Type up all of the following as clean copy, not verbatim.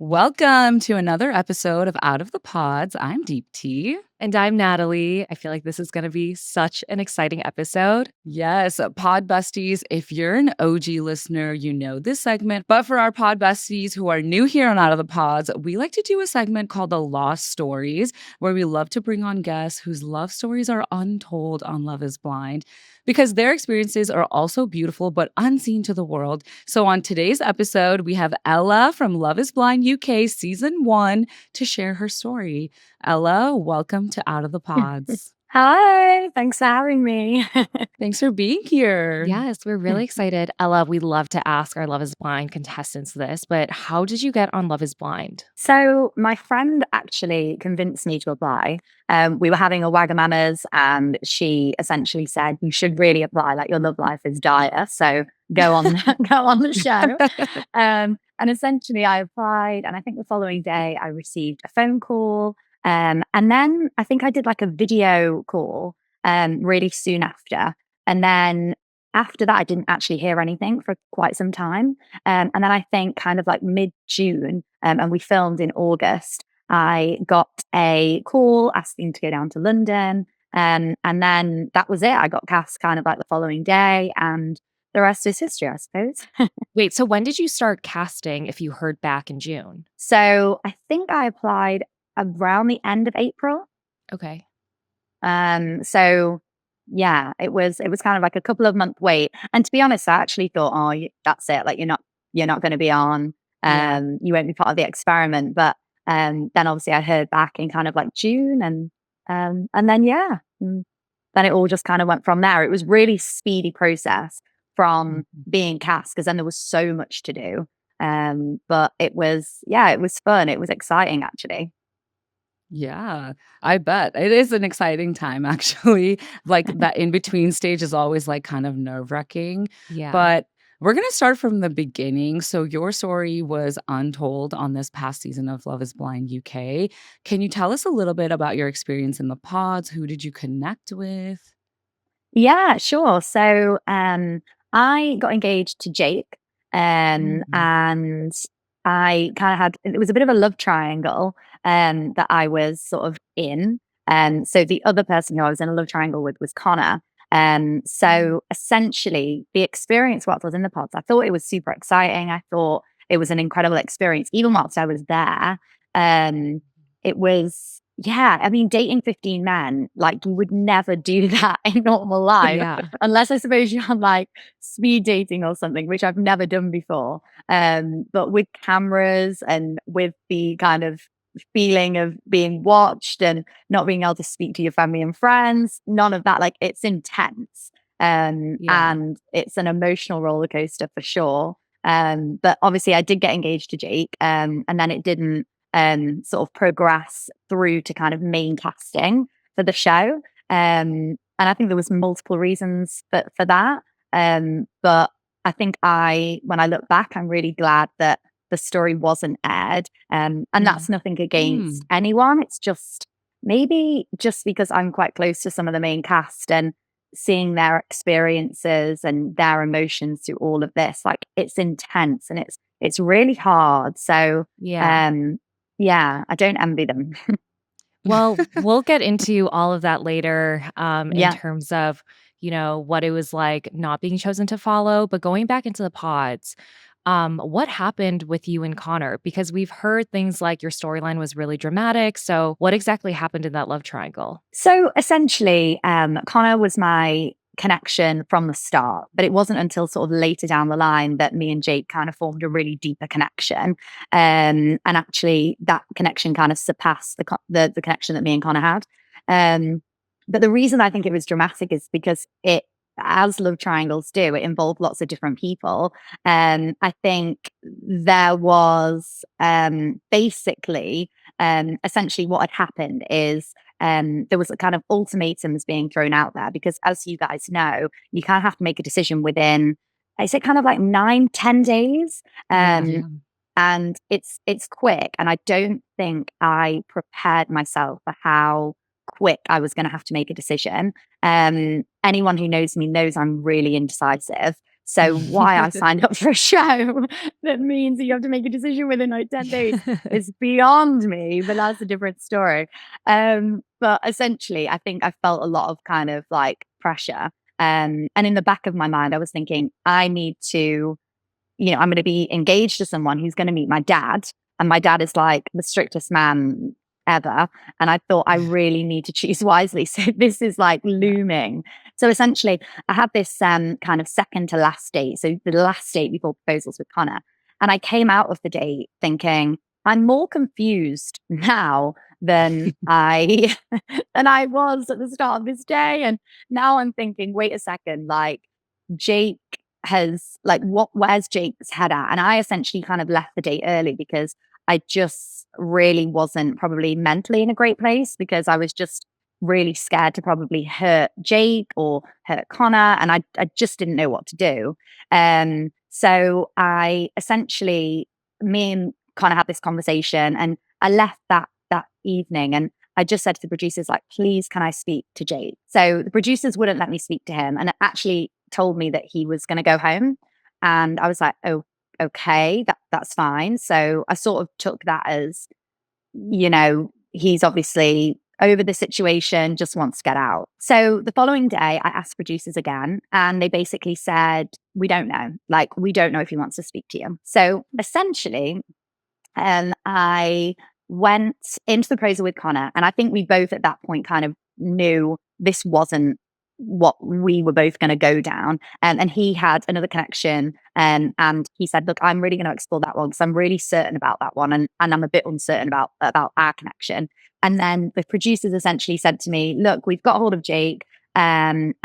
Welcome to another episode of Out of the Pods. I'm Deep T. And I'm Natalie. I feel like this is going to be such an exciting episode. Yes, Pod Busties. If you're an OG listener, you know this segment. But for our Pod Busties who are new here on Out of the Pods, we like to do a segment called The Lost Stories, where we love to bring on guests whose love stories are untold on Love is Blind, because their experiences are also beautiful but unseen to the world. So on today's episode, we have Ella from Love is Blind UK Season 1 to share her story. Ella, welcome to Out of the Pods. Hi, thanks for having me. Thanks for being here. Yes, we're really excited. Ella, we love to ask our Love is Blind contestants this, but how did you get on Love is Blind? So my friend actually convinced me to apply. We were having a Wagamama's and she essentially said, you should really apply, like your love life is dire. So go on, go on the show. And essentially I applied, and I think the following day I received a phone call. And then I think I did like a video call really soon after. And then after that, I didn't actually hear anything for quite some time. And then I think kind of like mid-June, and we filmed in August, I got a call asking to go down to London. And then that was it. I got cast kind of like the following day, and the rest is history, I suppose. Wait, so when did you start casting if you heard back in June? So I think I applied around the end of April. Okay. So yeah, it was kind of like a couple of month wait. And to be honest, I actually thought, oh, that's it. Like you're not going to be on. You won't be part of the experiment. But then obviously I heard back in kind of like June, and then then it all just kind of went from there. It was really speedy process from being cast, because then there was so much to do. But it was fun. It was exciting, actually. Yeah, I bet. It is an exciting time, actually. Like that in between stage is always like kind of nerve-wracking. Yeah. But we're going to start from the beginning. So your story was untold on this past season of Love is Blind UK. Can you tell us a little bit about your experience in the pods? Who did you connect with? Yeah, sure. So I got engaged to Jake, and I kind of had, it was a bit of a love triangle that I was sort of in. So the other person who I was in a love triangle with was Connor. So essentially the experience whilst I was in the pods, I thought it was super exciting. I thought it was an incredible experience. Even whilst I was there, it was, yeah, I mean, dating 15 men, like you would never do that in normal life, Yeah. unless I suppose you're on like speed dating or something, which I've never done before. But with cameras and with the kind of feeling of being watched and not being able to speak to your family and friends, none of that, like it's intense. And it's an emotional roller coaster for sure. But obviously I did get engaged to Jake, and then it didn't sort of progress through to kind of main casting for the show. And I think there was multiple reasons for that. But I think when I look back, I'm really glad that the story wasn't aired. And that's nothing against anyone. It's just maybe just because I'm quite close to some of the main cast and seeing their experiences and their emotions through all of this, like it's intense and it's really hard. So yeah, I don't envy them. Well, we'll get into all of that later in terms of, what it was like not being chosen to follow. But going back into the pods, what happened with you and Connor? Because we've heard things like your storyline was really dramatic. So what exactly happened in that love triangle? So essentially, Connor was my connection from the start, but it wasn't until sort of later down the line that me and Jake kind of formed a really deeper connection. And actually that connection kind of surpassed the connection that me and Connor had. But the reason I think it was dramatic is because as love triangles do, it involved lots of different people. I think there was basically, essentially what had happened is there was a kind of ultimatums being thrown out there, because as you guys know, you kind of have to make a decision within, is it kind of like 9-10 days? And it's quick. And I don't think I prepared myself for how quick I was going to have to make a decision. Anyone who knows me knows I'm really indecisive. So why I signed up for a show that means that you have to make a decision within like 10 days is beyond me, but that's a different story. But essentially, I think I felt a lot of kind of like pressure. And in the back of my mind, I was thinking, I need to, I'm going to be engaged to someone who's going to meet my dad. And my dad is like the strictest man ever. And I thought I really need to choose wisely. So this is like Yeah. looming. So essentially, I had this kind of second to last date. So the last date before proposals with Connor. And I came out of the date thinking, I'm more confused now than I than I was at the start of this day. And now I'm thinking, wait a second, like Jake has like where's Jake's head at? And I essentially kind of left the date early because I just really wasn't probably mentally in a great place, because I was just really scared to probably hurt Jake or hurt Connor. And I just didn't know what to do. So I essentially, me and Connor had this conversation, and I left that evening, and I just said to the producers, like, please, can I speak to Jake? So the producers wouldn't let me speak to him, and it actually told me that he was going to go home. And I was like, oh, okay, that's fine. So I sort of took that as, he's obviously over the situation, just wants to get out. So the following day, I asked producers again, and they basically said, we don't know. Like, we don't know if he wants to speak to you. So essentially, I went into the proposal with Connor, and I think we both at that point kind of knew this wasn't what we were both going to go down. And he had another connection, and he said, look, I'm really going to explore that one because I'm really certain about that one, and I'm a bit uncertain about our connection. And then the producers essentially said to me, look, we've got hold of Jake, and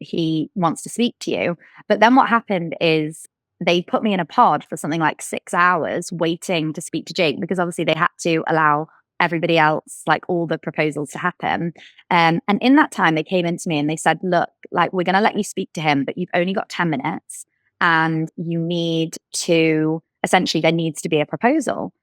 he wants to speak to you. But then what happened is they put me in a pod for something like 6 hours waiting to speak to Jake, because obviously they had to allow everybody else, like all the proposals, to happen. And in that time, they came into me and they said, look, like, we're going to let you speak to him, but you've only got 10 minutes, and you need to, essentially, there needs to be a proposal.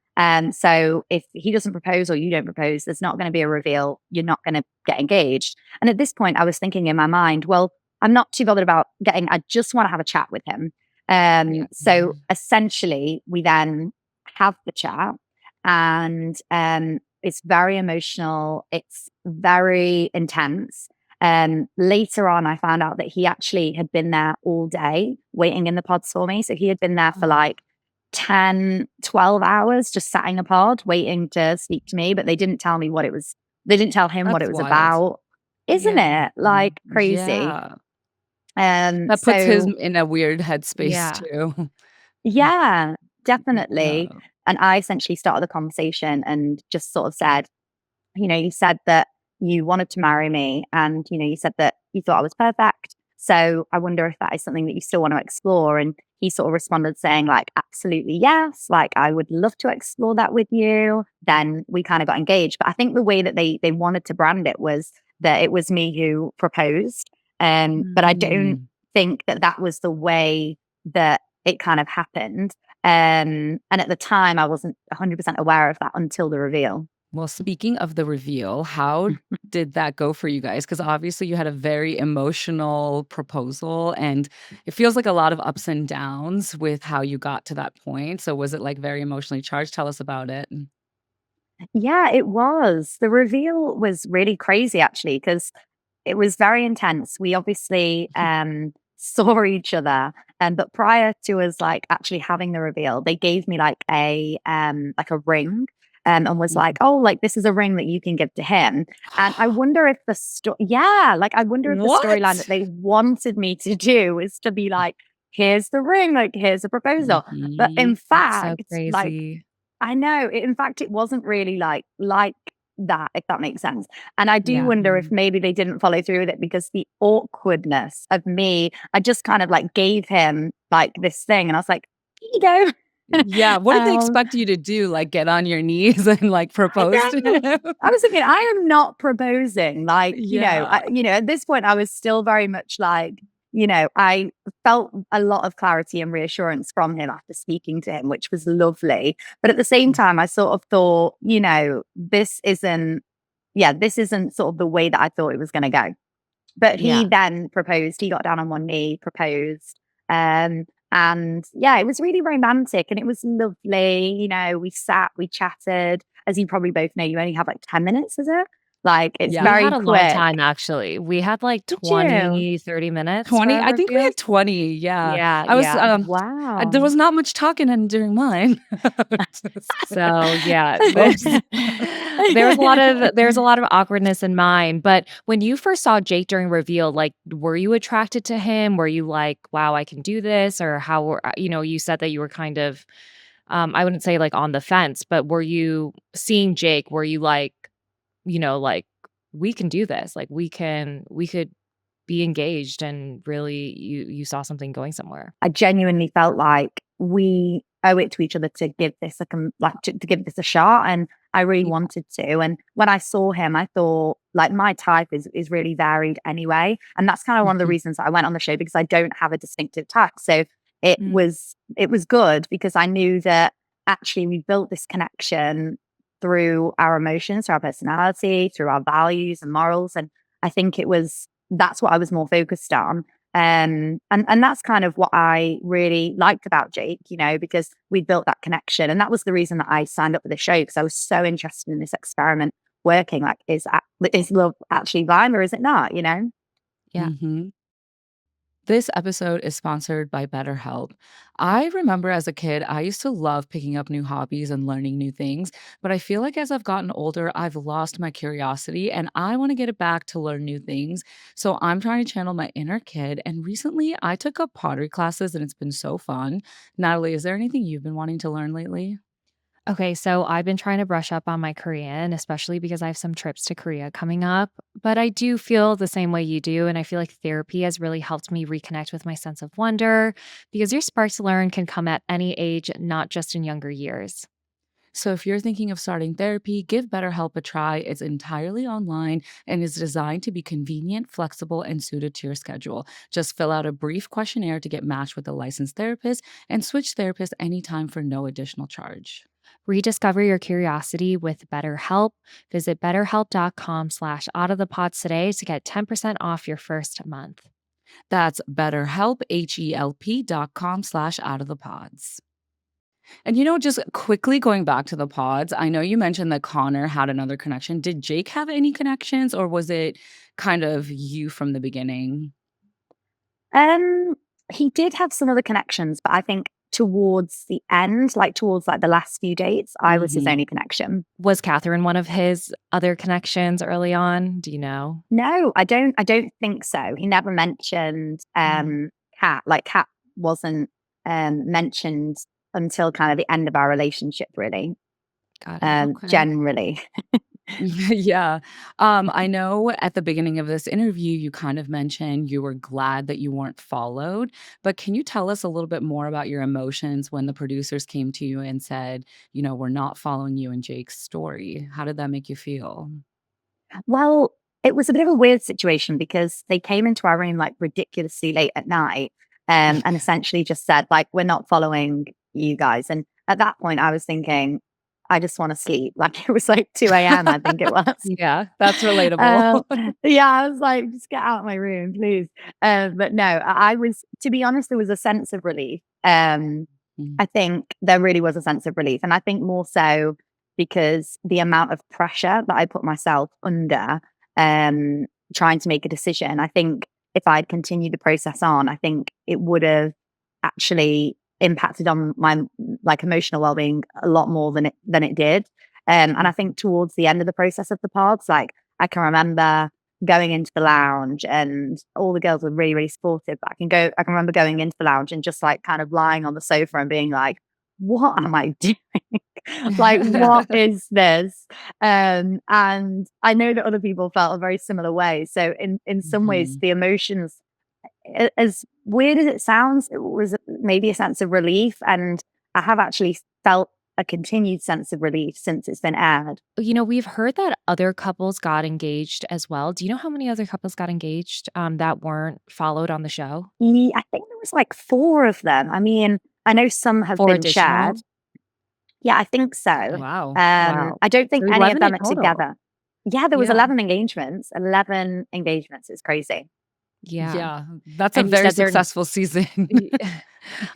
So if he doesn't propose or you don't propose, there's not going to be a reveal. You're not going to get engaged. And at this point, I was thinking in my mind, well, I'm not too bothered about I just want to have a chat with him. So essentially, we then have the chat, and it's very emotional. It's very intense. Later on, I found out that he actually had been there all day waiting in the pods for me. So he had been there for like 10, 12 hours, just sat in a pod waiting to speak to me, but they didn't tell me what it was. They didn't tell him what it was about. Isn't it like crazy? Yeah. That puts him in a weird headspace too. Yeah, definitely. And I essentially started the conversation and just sort of said, you said that you wanted to marry me, and, you said that you thought I was perfect. So I wonder if that is something that you still want to explore. And he sort of responded saying, like, absolutely yes. Like, I would love to explore that with you. Then we kind of got engaged. But I think the way that they wanted to brand it was that it was me who proposed. But I don't think that was the way that it kind of happened. And at the time, I wasn't 100% aware of that until the reveal. Well, speaking of the reveal, how did that go for you guys? Because obviously you had a very emotional proposal, and it feels like a lot of ups and downs with how you got to that point. So was it like very emotionally charged? Tell us about it. Yeah, it was. The reveal was really crazy, actually, because it was very intense. We obviously saw each other, but prior to us like actually having the reveal, they gave me like a ring, and was like, oh, like, this is a ring that you can give to him. And I wonder if the I wonder if the storyline that they wanted me to do is to be like, here's the ring, like, here's a proposal. But in fact, so like, crazy. I know, in fact, it wasn't really like that, if that makes sense. And I do wonder if maybe they didn't follow through with it because the awkwardness of me, I just kind of like gave him like this thing, and I was like, here you go. Yeah, what did they expect you to do? Like, get on your knees and like propose to him? I was thinking, I am not proposing. Like, at this point, I was still very much like, I felt a lot of clarity and reassurance from him after speaking to him, which was lovely. But at the same time, I sort of thought, this isn't sort of the way that I thought it was going to go. But he Yeah. then proposed. He got down on one knee, proposed. And yeah, it was really romantic and it was lovely. You know, we sat, we chatted. As you probably both know, you only have like 10 minutes, is it? Like, it's Yeah. We had very a long quick. time, actually. We had like Did you? 20, 30 minutes for 20? our I think we review. had 20, yeah. Yeah, I was, yeah. there Wow. was not much talking in during mine. So, yeah, there's a lot of awkwardness in mine, but when you first saw Jake during reveal, like, were you attracted to him? Were you like, "Wow, I can do this," or how were you said that you were kind of, I wouldn't say, like, on the fence, but were you seeing Jake, were you like, like, "We can do this, like, we could be engaged," and really you saw something going somewhere? I genuinely felt like we owe it to each other to give this to give this a shot, and I really Yeah. wanted to. And when I saw him, I thought like my type is really varied anyway, and that's kind of one of the Mhm. reasons that I went on the show because I don't have a distinctive type. So it Mm. was it was good because I knew that actually we built this connection through our emotions, through our personality, through our values and morals, and I think that's what I was more focused on. And that's kind of what I really liked about Jake, because we built that connection. And that was the reason that I signed up for the show because I was so interested in this experiment working. Like, is love actually blind or is it not, Yeah. Mhm. This episode is sponsored by BetterHelp. I remember as a kid, I used to love picking up new hobbies and learning new things, but I feel like as I've gotten older, I've lost my curiosity and I want to get it back to learn new things. So I'm trying to channel my inner kid. And recently I took up pottery classes and it's been so fun. Natalie, is there anything you've been wanting to learn lately? Okay, so I've been trying to brush up on my Korean, especially because I have some trips to Korea coming up. But I do feel the same way you do. And I feel like therapy has really helped me reconnect with my sense of wonder because your spark to learn can come at any age, not just in younger years. So, if you're thinking of starting therapy, give BetterHelp a try. It's entirely online and is designed to be convenient, flexible, and suited to your schedule. Just fill out a brief questionnaire to get matched with a licensed therapist and switch therapists anytime for no additional charge. Rediscover your curiosity with BetterHelp. Visit betterhelp.com/out of the pods today to get 10% off your first month. That's BetterHelp, HELP.com/ out of the pods. And just quickly going back to the pods, I know you mentioned that Connor had another connection. Did Jake have any connections or was it kind of you from the beginning? Um, he did have some other connections, but I think towards the end, like towards like the last few dates, I was his Mhm. only connection. Was Catherine one of his other connections early on? Do you know? No, I don't think so. He never mentioned Mm, Cat. Like Cat wasn't mentioned until kind of the end of our relationship, really. got it. Okay. Generally. Yeah. I know at the beginning of this interview, you kind of mentioned you were glad that you weren't followed, but can you tell us a little bit more about your emotions when the producers came to you and said, we're not following you and Jake's story? How did that make you feel? Well, it was a bit of a weird situation because they came into our room like ridiculously late at night, and essentially just said, like, we're not following you guys. And at that point, I was thinking, I just want to sleep. Like, it was like 2 a.m., I think it was. Yeah, that's relatable. Um, yeah, I was like, just get out of my room, please. But no, I was, to be honest, there was a sense of relief. Mm. I think there really was a sense of relief. And I think more so because the amount of pressure that I put myself under, um, trying to make a decision, I think if I'd continued the process on, I think it would have actually impacted on my like emotional well-being a lot more than it did. And I think towards the end of the process of the pods, like I can remember going into the lounge and all the girls were really, really supportive. But I can remember going into the lounge and just like kind of lying on the sofa and being like, what am I doing? Like, what is this? And I know that other people felt a very similar way. So in some ways, Mhm. the emotions, as weird as it sounds, it was maybe a sense of relief. And I have actually felt a continued sense of relief since it's been aired. We've heard that other couples got engaged as well. Do you know how many other couples got engaged, that weren't followed on the show? I think there was like four of them. I mean, I know some have 4 been shared. additional? Yeah, I think so. Wow. Wow. I don't So think any of 11 them in are total. together. Yeah, there was Yeah. 11 engagements. 11 engagements. It's crazy. Yeah. Yeah. That's a And you very said they're successful season.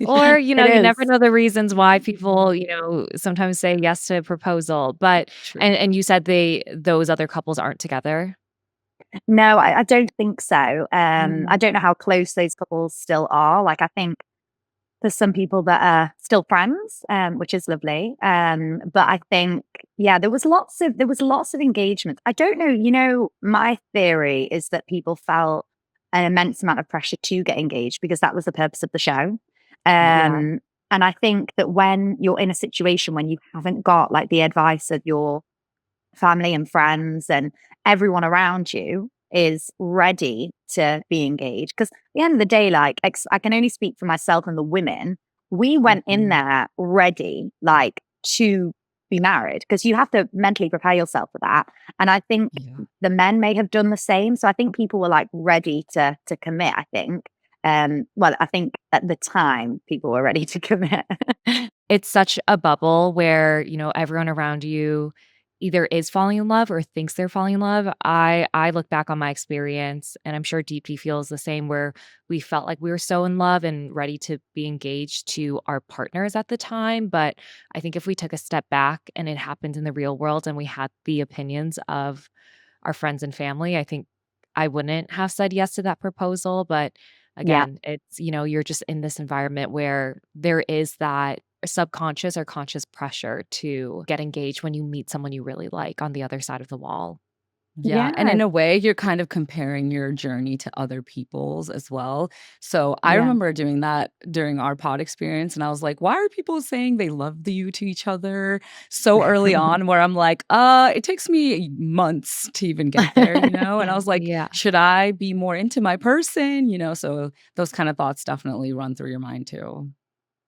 or, It you never is. know the reasons why people, sometimes say yes to a proposal, but True. and you said those other couples aren't together? No, I don't think so. I Mm. don't know how close those couples still are. Like, I think there's some people that are still friends, which is lovely. But I think, yeah, there was lots of engagement. I don't know. My theory is that people felt an immense amount of pressure to get engaged because that was the purpose of the show. Yeah. And I think that when you're in a situation when you haven't got like the advice of your family and friends and everyone around you is ready to be engaged. Because at the end of the day, like I can only speak for myself and the women. We went in Mhm. there ready, like to be married, because you have to mentally prepare yourself for that. And I think Yeah. the men may have done the same. So I think people were like ready to commit. I think. Well, I think at the time people were ready to commit. It's such a bubble where, everyone around you either is falling in love or thinks they're falling in love. I look back on my experience and I'm sure DP feels the same where we felt like we were so in love and ready to be engaged to our partners at the time. But I think if we took a step back and it happened in the real world and we had the opinions of our friends and family, I think I wouldn't have said yes to that proposal. But Yeah. again, it's, you're just in this environment where there is that subconscious or conscious pressure to get engaged when you meet someone you really like on the other side of the wall. Yeah, and Yeah. in a way, you're kind of comparing your journey to other people's as well. So, I Yeah. remember doing that during our pod experience, and I was like, "Why are people saying they love you to each other so early on?" Where I'm like, it takes me months to even get there," you know? And I was like, Yeah. "Should I be more into my person?" You know? So, those kind of thoughts definitely run through your mind too.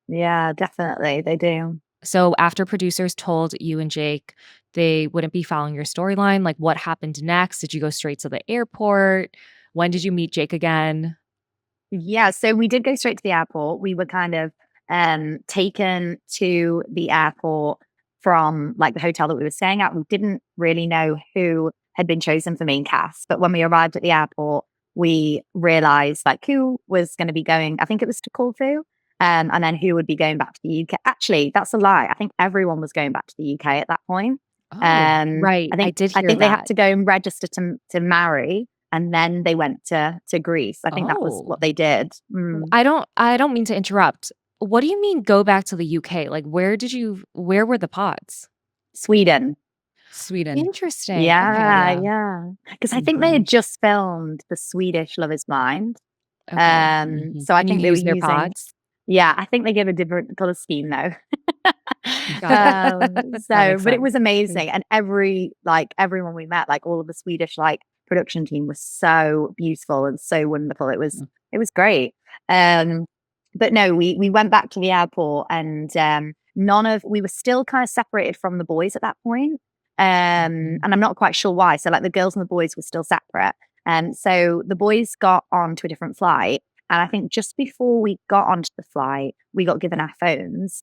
Yeah, definitely. They do. So after producers told you and Jake they wouldn't be following your storyline, like what happened next? Did you go straight to the airport? When did you meet Jake again? Yeah, so we did go straight to the airport. We were kind of taken to the airport from like the hotel that we were staying at. We didn't really know who had been chosen for main cast, but when we arrived at the airport, we realized like who was going to be going. I think it was to Corfu, and then who would be going back to the UK. Actually, that's a lie. I think everyone was going back to the UK at that point. Oh, Right, I I think did I hear think they had that. to go and register to marry, and then they went to Greece. I think that was oh. what they did. Mm. I don't mean to interrupt. What do you mean go back to the UK? Like where were the pods? Sweden. Sweden. Interesting. Okay. Yeah, Yeah. yeah. Because I think they Mhm. had just filmed the Swedish Love Is Blind. Okay. Mhm. So I And you think they were use their using, pods? yeah, I think they gave a different color scheme though. Got it. That So, makes but it sense. was amazing. And everyone we met, like all of the Swedish like production team was so beautiful and so wonderful. It was great. Um, but no, we went back to the airport and we were still kind of separated from the boys at that point. Mhm. And I'm not quite sure why. So like the girls and the boys were still separate. So the boys got onto a different flight. And I think just before we got onto the flight, we got given our phones.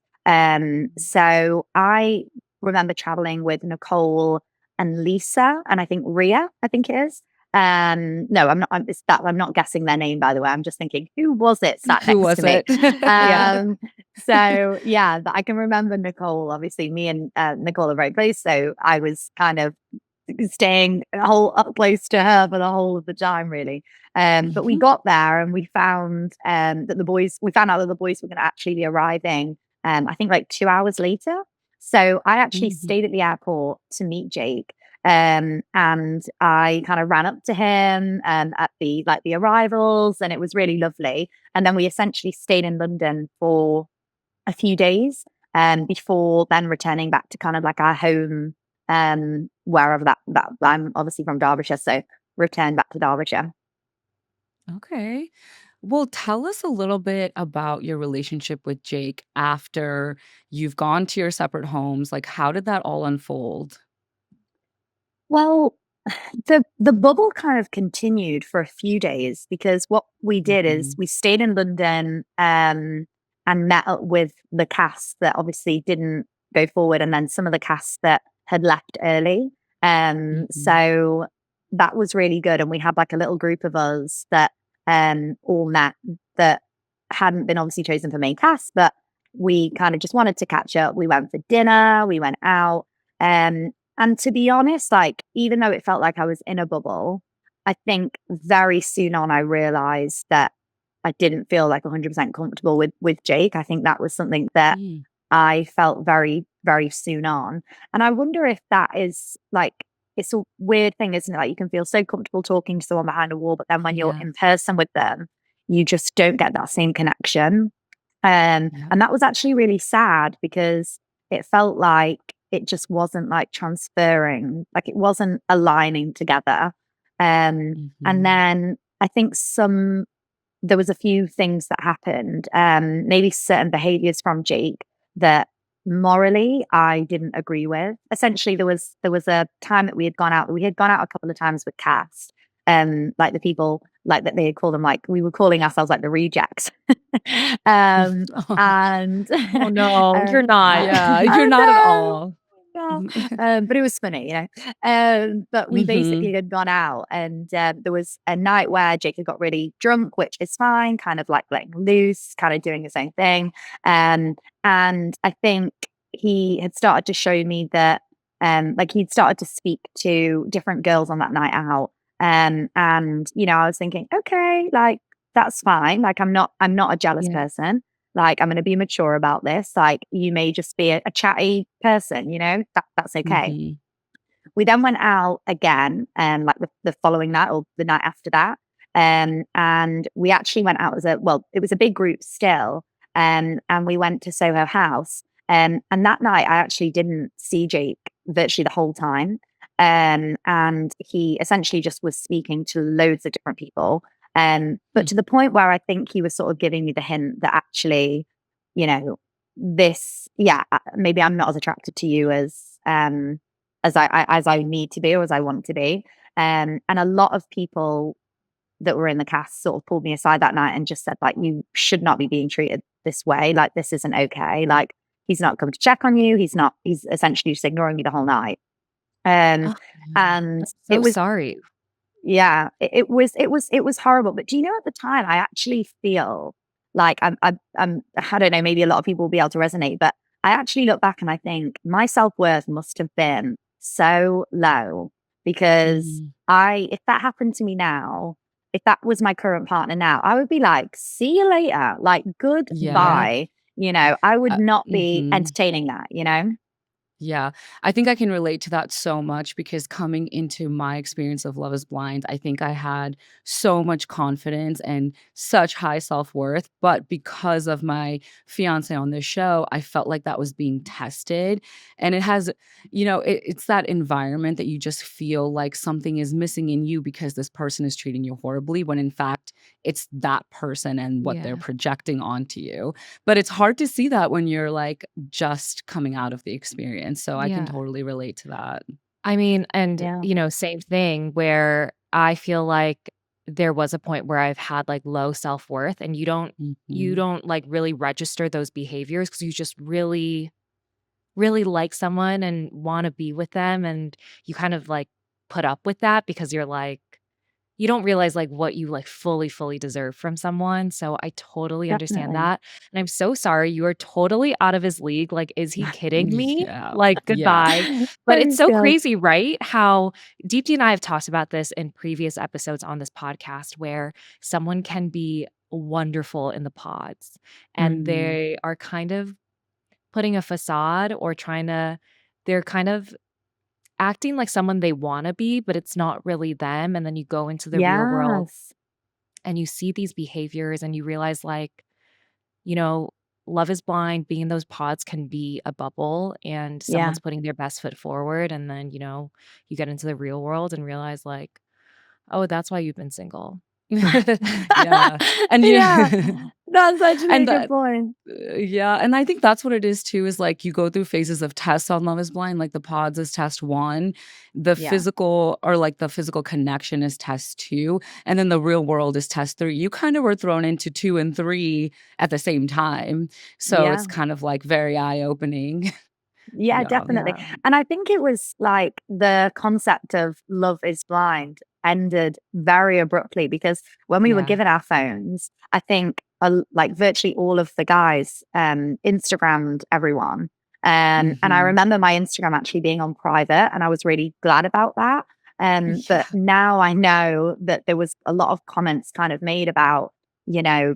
So I remember traveling with Nicole and Lisa, and I think Ria, I think it is. No, I'm not. I'm not guessing their name, by the way. I'm just thinking, who was it sat Who next to was me? it? Yeah. So yeah, I can remember Nicole. Obviously, me and Nicole are very close, so I was kind of staying up close to her for the whole of the time, really. But we Mhm. got there and we found we found out that the boys were going to actually be arriving. I think like 2 hours later. So I actually Mhm. stayed at the airport to meet Jake. And I kind of ran up to him at the arrivals, and it was really lovely. And then we essentially stayed in London for a few days before then returning back to kind of like our home, wherever that I'm obviously from Derbyshire, so returned back to Derbyshire. Okay. Well, tell us a little bit about your relationship with Jake after you've gone to your separate homes. Like, how did that all unfold? Well, the bubble kind of continued for a few days because what we did is Mhm. we stayed in London and met up with the cast that obviously didn't go forward, and then some of the cast that had left early. So that was really good. And we had like a little group of us that all met that hadn't been obviously chosen for main cast, but we kind of just wanted to catch up. We went for dinner, we went out. And to be honest, like, even though it felt like I was in a bubble, I think very soon on I realized that I didn't feel like 100% comfortable with Jake. I think that was something that I felt very, very soon on. And I wonder if that is like, it's a weird thing, isn't it? Like, you can feel so comfortable talking to someone behind a wall, but then when you're in person with them, you just don't get that same connection. And that was actually really sad because it felt like it just wasn't like transferring, like it wasn't aligning together. And then I think there was a few things that happened, maybe certain behaviors from Jake that morally I didn't agree with. Essentially, there was a time that we had gone out a couple of times with cast, like the people like that they had called them, like we were calling ourselves like the rejects. And oh no, you're not. Yeah, you're not at all. But it was funny, but we basically had gone out, and there was a night where Jacob got really drunk, which is fine, kind of like letting loose, kind of doing his own thing. And I think he had started to show me that, like, he'd started to speak to different girls on that night out. And I was thinking, okay, like, that's fine. Like, I'm not a jealous person. Like, I'm going to be mature about this. Like, you may just be a chatty person, that's okay. We then went out again, like the following night or the night after that. And we actually went out it was a big group still. And we went to Soho House. And that night I actually didn't see Jake virtually the whole time. And he essentially just was speaking to loads of different people. But to the point where I think he was sort of giving me the hint that actually, maybe I'm not as attracted to you as I need to be or as I want to be. And a lot of people that were in the cast sort of pulled me aside that night and just said, like, you should not be being treated this way. Like, this isn't okay. Like, he's not come to check on you. He's essentially just ignoring me the whole night. And it was sorry. Yeah, it was horrible. But do you know, at the time, I actually feel like I don't know, maybe a lot of people will be able to resonate, but I actually look back and I think my self-worth must have been so low because if that happened to me now, if that was my current partner now, I would be like, see you later, like, goodbye. I would not be entertaining that. Yeah, I think I can relate to that so much because coming into my experience of Love is Blind, I think I had so much confidence and such high self-worth. But because of my fiance on this show, I felt like that was being tested. And it has, it's that environment that you just feel like something is missing in you because this person is treating you horribly, when in fact, it's that person and what they're projecting onto you. But it's hard to see that when you're like just coming out of the experience. So I can totally relate to that. I mean, and same thing where I feel like there was a point where I've had like low self-worth, and you don't like really register those behaviors because you just really, really like someone and want to be with them, and you kind of like put up with that because you're like, you don't realize like what you like fully deserve from someone. So I totally understand that. And I'm so sorry. You are totally out of his league. Like, is he kidding me? Yeah. Like, goodbye. Yeah. But it's so God. crazy, right? How Deepti and I have talked about this in previous episodes on this podcast, where someone can be wonderful in the pods and they are kind of putting a facade or they're kind of acting like someone they want to be, but it's not really them. And then you go into the real world and you see these behaviors and you realize, like, Love is Blind, being in those pods can be a bubble and someone's putting their best foot forward. And then, you get into the real world and realize, like, oh, that's why you've been single. Yeah. And that's such a good point. Yeah. And I think that's what it is too, is like you go through phases of tests on Love is Blind. Like the pods is test 1, the physical connection is test 2, and then the real world is test 3. You kind of were thrown into 2 and 3 at the same time. So it's kind of like very eye-opening. Yeah, Yeah. definitely. And I think it was like the concept of Love is Blind ended very abruptly because when we were Yeah. given our phones, I think like virtually all of the guys Instagrammed everyone. And I Mhm. remember my Instagram actually being on private, and I was really glad about that. But Yeah. now I know that there was a lot of comments kind of made about,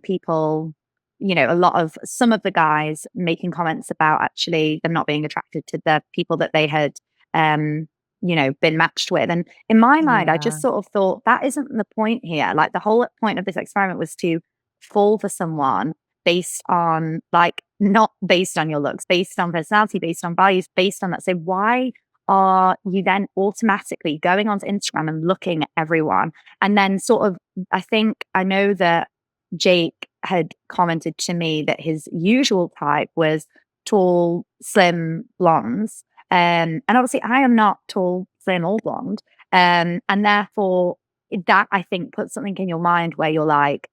people, a lot of some of the guys making comments about actually them not being attracted to the people that they had, um, been matched with. And in my mind, I Yeah. just sort of thought that isn't the point here. Like the whole point of this experiment was to fall for someone based on like not based on your looks, based on personality, based on values, based on that. So why are you then automatically going onto Instagram and looking at everyone? And then sort of, I know that Jake had commented to me that his usual type was tall, slim blondes. And obviously, I am not tall, slim, or blonde. And therefore, that I think puts something in your mind where you're like,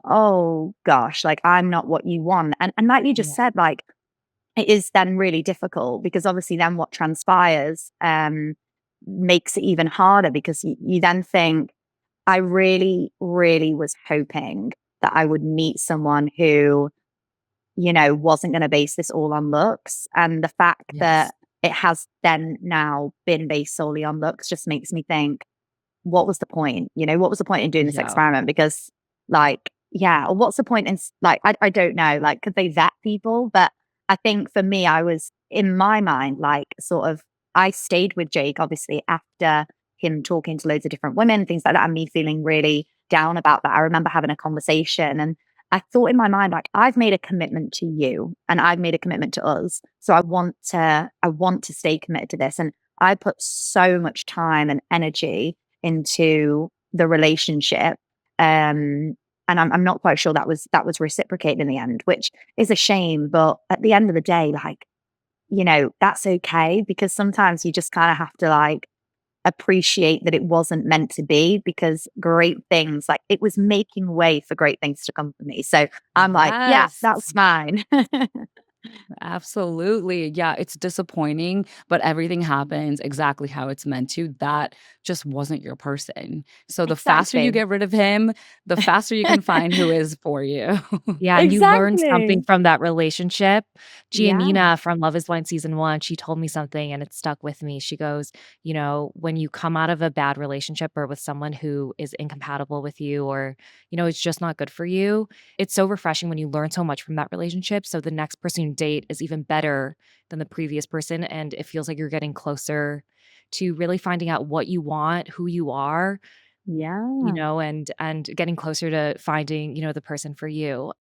oh gosh, like I'm not what you want. And like you just Yeah. said, like it is then really difficult because obviously then what transpires makes it even harder because you then think, I really, really was hoping that I would meet someone who, wasn't going to base this all on looks. And the fact Yes. that it has then now been based solely on looks just makes me think, what was the point? What was the point in doing this Yeah. experiment? Because, like, yeah, or what's the point in, like, I don't know, like, could they vet people? But I think for me, I was in my mind, like, sort of, I stayed with Jake, obviously, after him talking to loads of different women, things like that, and me feeling really down about that. I remember having a conversation and I thought in my mind, like, I've made a commitment to you and I've made a commitment to us. So I want to stay committed to this. And I put so much time and energy into the relationship. And I'm not quite sure that was reciprocated in the end, which is a shame. But at the end of the day, like, that's okay because sometimes you just kind of have to like appreciate that it wasn't meant to be because great things like it was making way for great things to come for me. So I'm like, yeah, Yes. that's fine. Absolutely. Yeah, it's disappointing, but everything happens exactly how it's meant to. That just wasn't your person. So the faster you Exactly. get rid of him, the faster you can find who is for you. Yeah, and you learned something Exactly. from that relationship. Yeah. Giannina from Love is Blind season 1, she told me something and it stuck with me. She goes, when you come out of a bad relationship or with someone who is incompatible with you or, it's just not good for you, it's so refreshing when you learn so much from that relationship. So the next person you date is even better than the previous person. And it feels like you're getting closer to really finding out what you want, who you are, Yeah. and getting closer to finding, the person for you.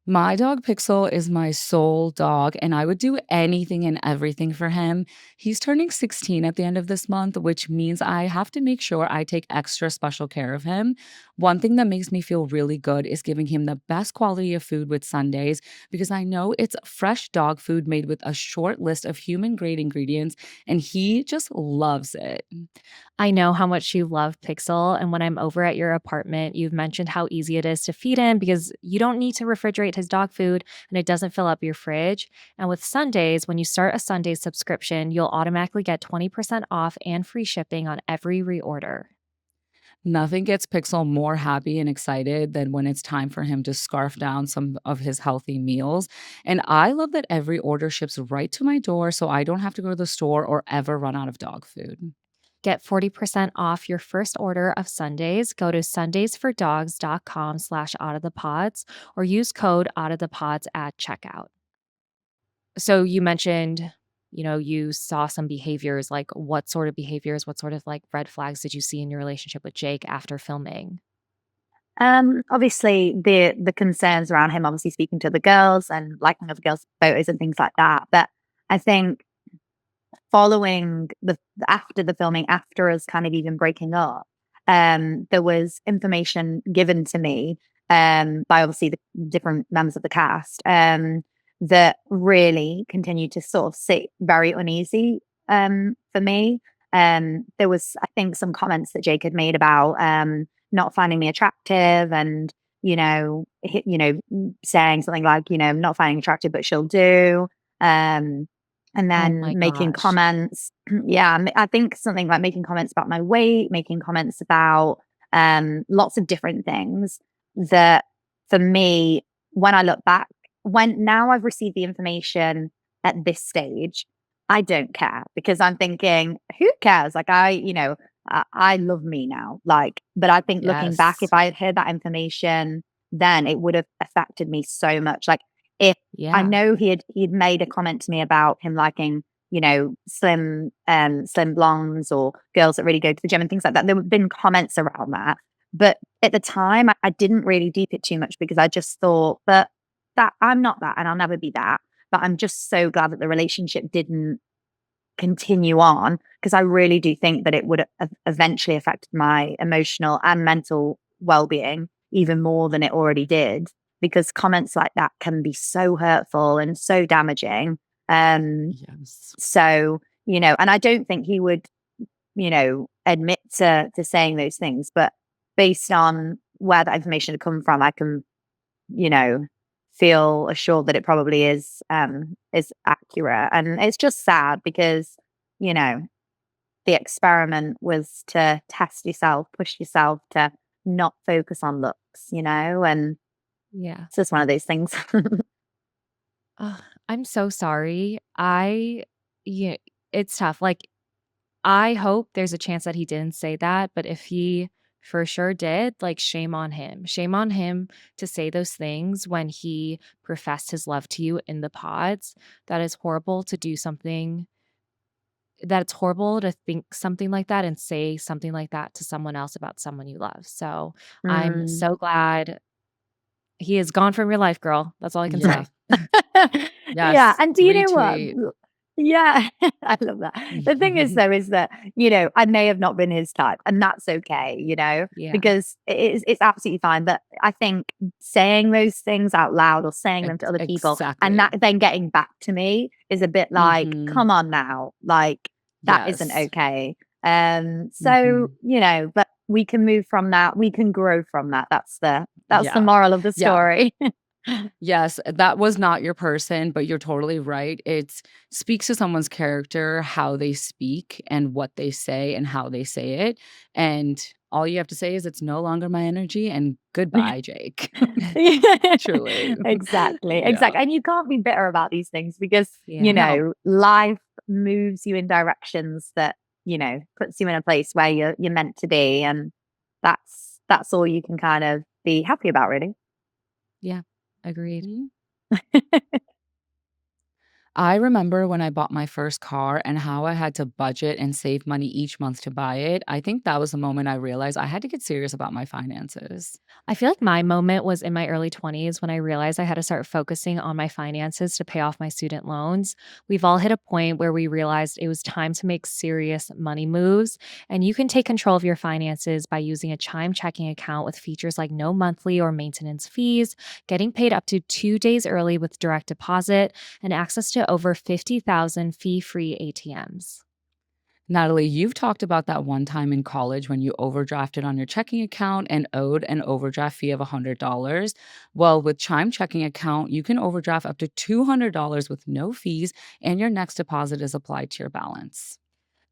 My dog Pixel is my soul dog, and I would do anything and everything for him. He's turning 16 at the end of this month, which means I have to make sure I take extra special care of him. One thing that makes me feel really good is giving him the best quality of food with Sundays because I know it's fresh dog food made with a short list of human grade ingredients, and he just loves it. I know how much you love Pixel, and when I'm over at your apartment, you've mentioned how easy it is to feed him because you don't need to refrigerate his dog food and it doesn't fill up your fridge. And with Sundays, when you start a Sunday subscription, you'll automatically get 20% off and free shipping on every reorder. Nothing gets Pixel more happy and excited than when it's time for him to scarf down some of his healthy meals. And I love that every order ships right to my door so I don't have to go to the store or ever run out of dog food. Get 40% off your first order of Sundays. Go to sundaysfordogs.com/out of the pods or use code out of the pods at checkout. So you mentioned, you saw some behaviors. Like what sort of behaviors, what sort of like red flags did you see in your relationship with Jake after filming? Obviously the concerns around him obviously speaking to the girls and liking other girls' photos and things like that. But I think following the after the filming, after us kind of even breaking up, there was information given to me by obviously the different members of the cast that really continued to sort of sit very uneasy for me. There was, I think, some comments that Jake had made about not finding me attractive and saying something like, not finding attractive, but she'll do. and Oh then my making gosh. comments. Yeah, I think something like making comments about my weight, making comments about lots of different things that for me, when I look back, when now I've received the information at this stage, I don't care because I'm thinking, who cares? Like I love me now. Like, but I think looking back, if Yes. I had heard that information, then it would have affected me so much. Like if I Yeah. know he'd made a comment to me about him liking, slim blondes or girls that really go to the gym and things like that. There have been comments around that. But at the time I didn't really deep it too much because I just thought, but that I'm not that and I'll never be that. But I'm just so glad that the relationship didn't continue on because I really do think that it would have eventually affected my emotional and mental well-being even more than it already did because comments like that can be so hurtful and so damaging. Um, Yes. so, and I don't think he would, admit to saying those things, but based on where that information had come from, I can, you know, feel assured that it probably is accurate. And it's just sad because, you know, the experiment was to test yourself, push yourself to not focus on looks, and Yeah. it's just one of those things. Ugh, I'm so sorry. Yeah, it's tough. Like, I hope there's a chance that he didn't say that, but if he for sure did, like, shame on him. Shame on him to say those things when he professed his love to you in the pods. That is horrible to do something. That's horrible to think something like that and say something like that to someone else about someone you love. So I'm Mm. so glad he is gone from your life, girl. That's all I can Yeah. say. Yeah, Yes. and do you know what? Retweet. Yeah, I love that. The thing is, though, is that I may have not been his type, and that's okay, Yeah. because it's absolutely fine. But I think saying those things out loud or saying them to other people, and Exactly. that then getting back to me is a bit like, Mhm. come on now, like that isn't Yes. okay. So Mhm. but we can move from that. We can grow from that. That's the Yeah. moral of the Yeah. story. Yes, that was not your person, but you're totally right. It speaks to someone's character, how they speak and what they say and how they say it. And all you have to say is it's no longer my energy and goodbye, Jake. Yeah. Truly. Exactly, Yeah. exactly. And you can't be bitter about these things because, Yeah. No. life moves you in directions that, puts you in a place where you're meant to be. And that's all you can kind of be happy about, really. Yeah. Agreed. Mhm. I remember when I bought my first car and how I had to budget and save money each month to buy it. I think that was the moment I realized I had to get serious about my finances. I feel like my moment was in my early 20s when I realized I had to start focusing on my finances to pay off my student loans. We've all hit a point where we realized it was time to make serious money moves, and you can take control of your finances by using a Chime checking account with features like no monthly or maintenance fees, getting paid up to 2 days early with direct deposit, and access to over 50,000 fee-free ATMs. Natalie, you've talked about that one time in college when you overdrafted on your checking account and owed an overdraft fee of $100. Well, with Chime checking account, you can overdraft up to $200 with no fees, and your next deposit is applied to your balance.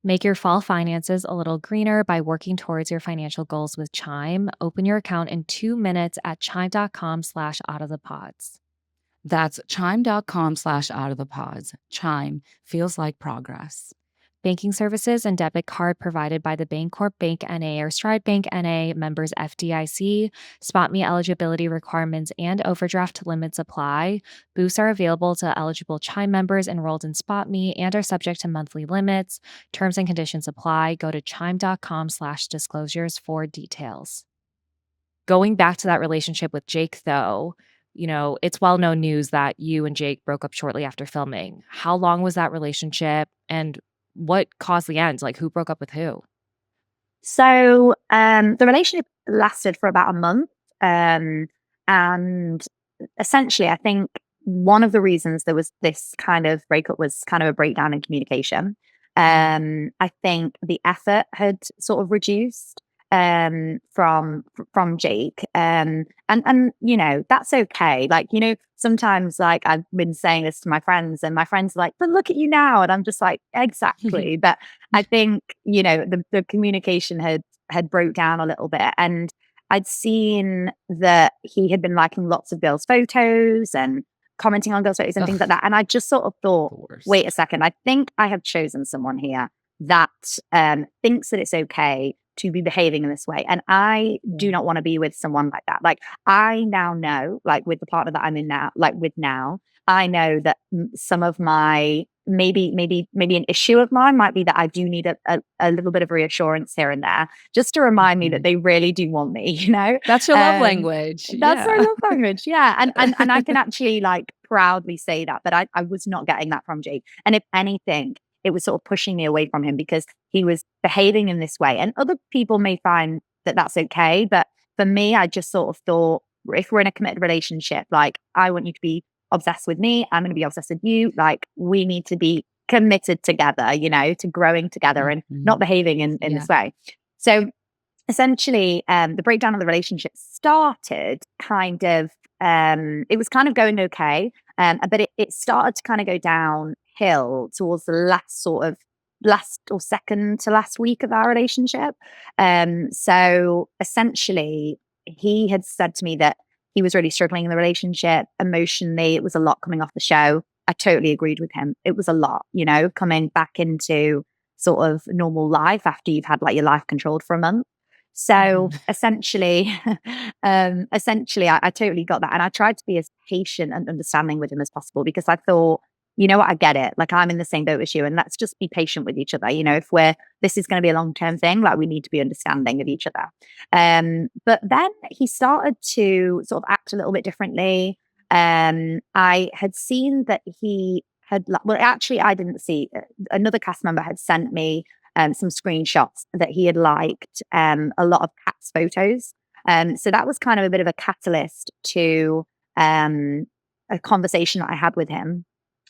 Make your fall finances a little greener by working towards your financial goals with Chime. Open your account in 2 minutes at chime.com/out of the pods. That's chime.com/out of the pods. Chime feels like progress. Banking services and debit card provided by the Bancorp Bank NA or Stride Bank NA, members FDIC. Spot me eligibility requirements and overdraft limits apply. Boosts are available to eligible Chime members enrolled in Spot Me and are subject to monthly limits. Terms and conditions apply. Go to chime.com/disclosures for details. Going back to that relationship with Jake, though, it's well known news that you and Jake broke up shortly after filming. How long was that relationship and what caused the end? Like, who broke up with who? So the relationship lasted for about a month. And essentially, I think one of the reasons there was this kind of breakup was kind of a breakdown in communication. Mhm. I think the effort had sort of reduced. from Jake. And you know, that's okay. Like, you know, sometimes like I've been saying this to my friends and my friends are like, but look at you now. And I'm just like, exactly. But I think, you know, the communication had broke down a little bit, and I'd seen that he had been liking lots of girls' photos and commenting on girls' photos and things like that. And I just sort of thought, wait a second, I think I have chosen someone here that thinks that it's okay to be behaving in this way. And I do not want to be with someone like that. Like, I now know, like with the partner that I'm in now, like with now, I know that some of my maybe an issue of mine might be that I do need a little bit of reassurance here and there, just to remind me that they really do want me, you know? That's your love language. That's our love language. Yeah. And I can actually like proudly say that, but I was not getting that from Jake. And if anything, it was sort of pushing me away from him because he was behaving in this way. And other people may find that that's okay. But for me, I just sort of thought, if we're in a committed relationship, like, I want you to be obsessed with me. I'm going to be obsessed with you. Like, we need to be committed together, you know, to growing together and not behaving in this way. So essentially, the breakdown of the relationship started kind of, it was kind of going okay. But it started to kind of go downhill towards the last or second to last week of our relationship. So essentially, he had said to me that he was really struggling in the relationship emotionally. It was a lot coming off the show. I totally agreed with him. It was a lot, you know, coming back into sort of normal life after you've had like your life controlled for a month. So essentially, I totally got that. And I tried to be as patient and understanding with him as possible, because I thought, you know what, I get it. Like, I'm in the same boat as you, and let's just be patient with each other. You know, if this is going to be a long-term thing, like, we need to be understanding of each other. But then he started to sort of act a little bit differently. I had seen that he had, well, actually, I didn't see. Another cast member had sent me some screenshots that he had liked a lot of cats' photos. So that was kind of a bit of a catalyst to a conversation that I had with him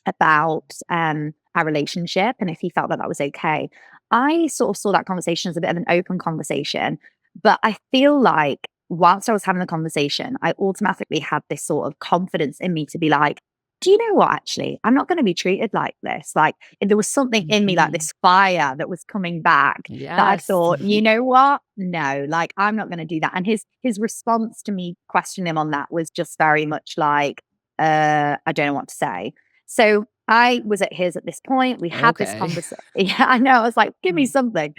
about our relationship and if he felt that that was okay. I sort of saw that conversation as a bit of an open conversation, but I feel like whilst I was having the conversation, I automatically had this sort of confidence in me to be like, do you know what, actually, I'm not going to be treated like this. Like, there was something in me, like this fire that was coming back, that I thought, you know what? No, like, I'm not going to do that. And his response to me questioning him on that was just very much like, I don't know what to say. So I was at his at this point. We had this conversation. Yeah, I know. I was like, give me something.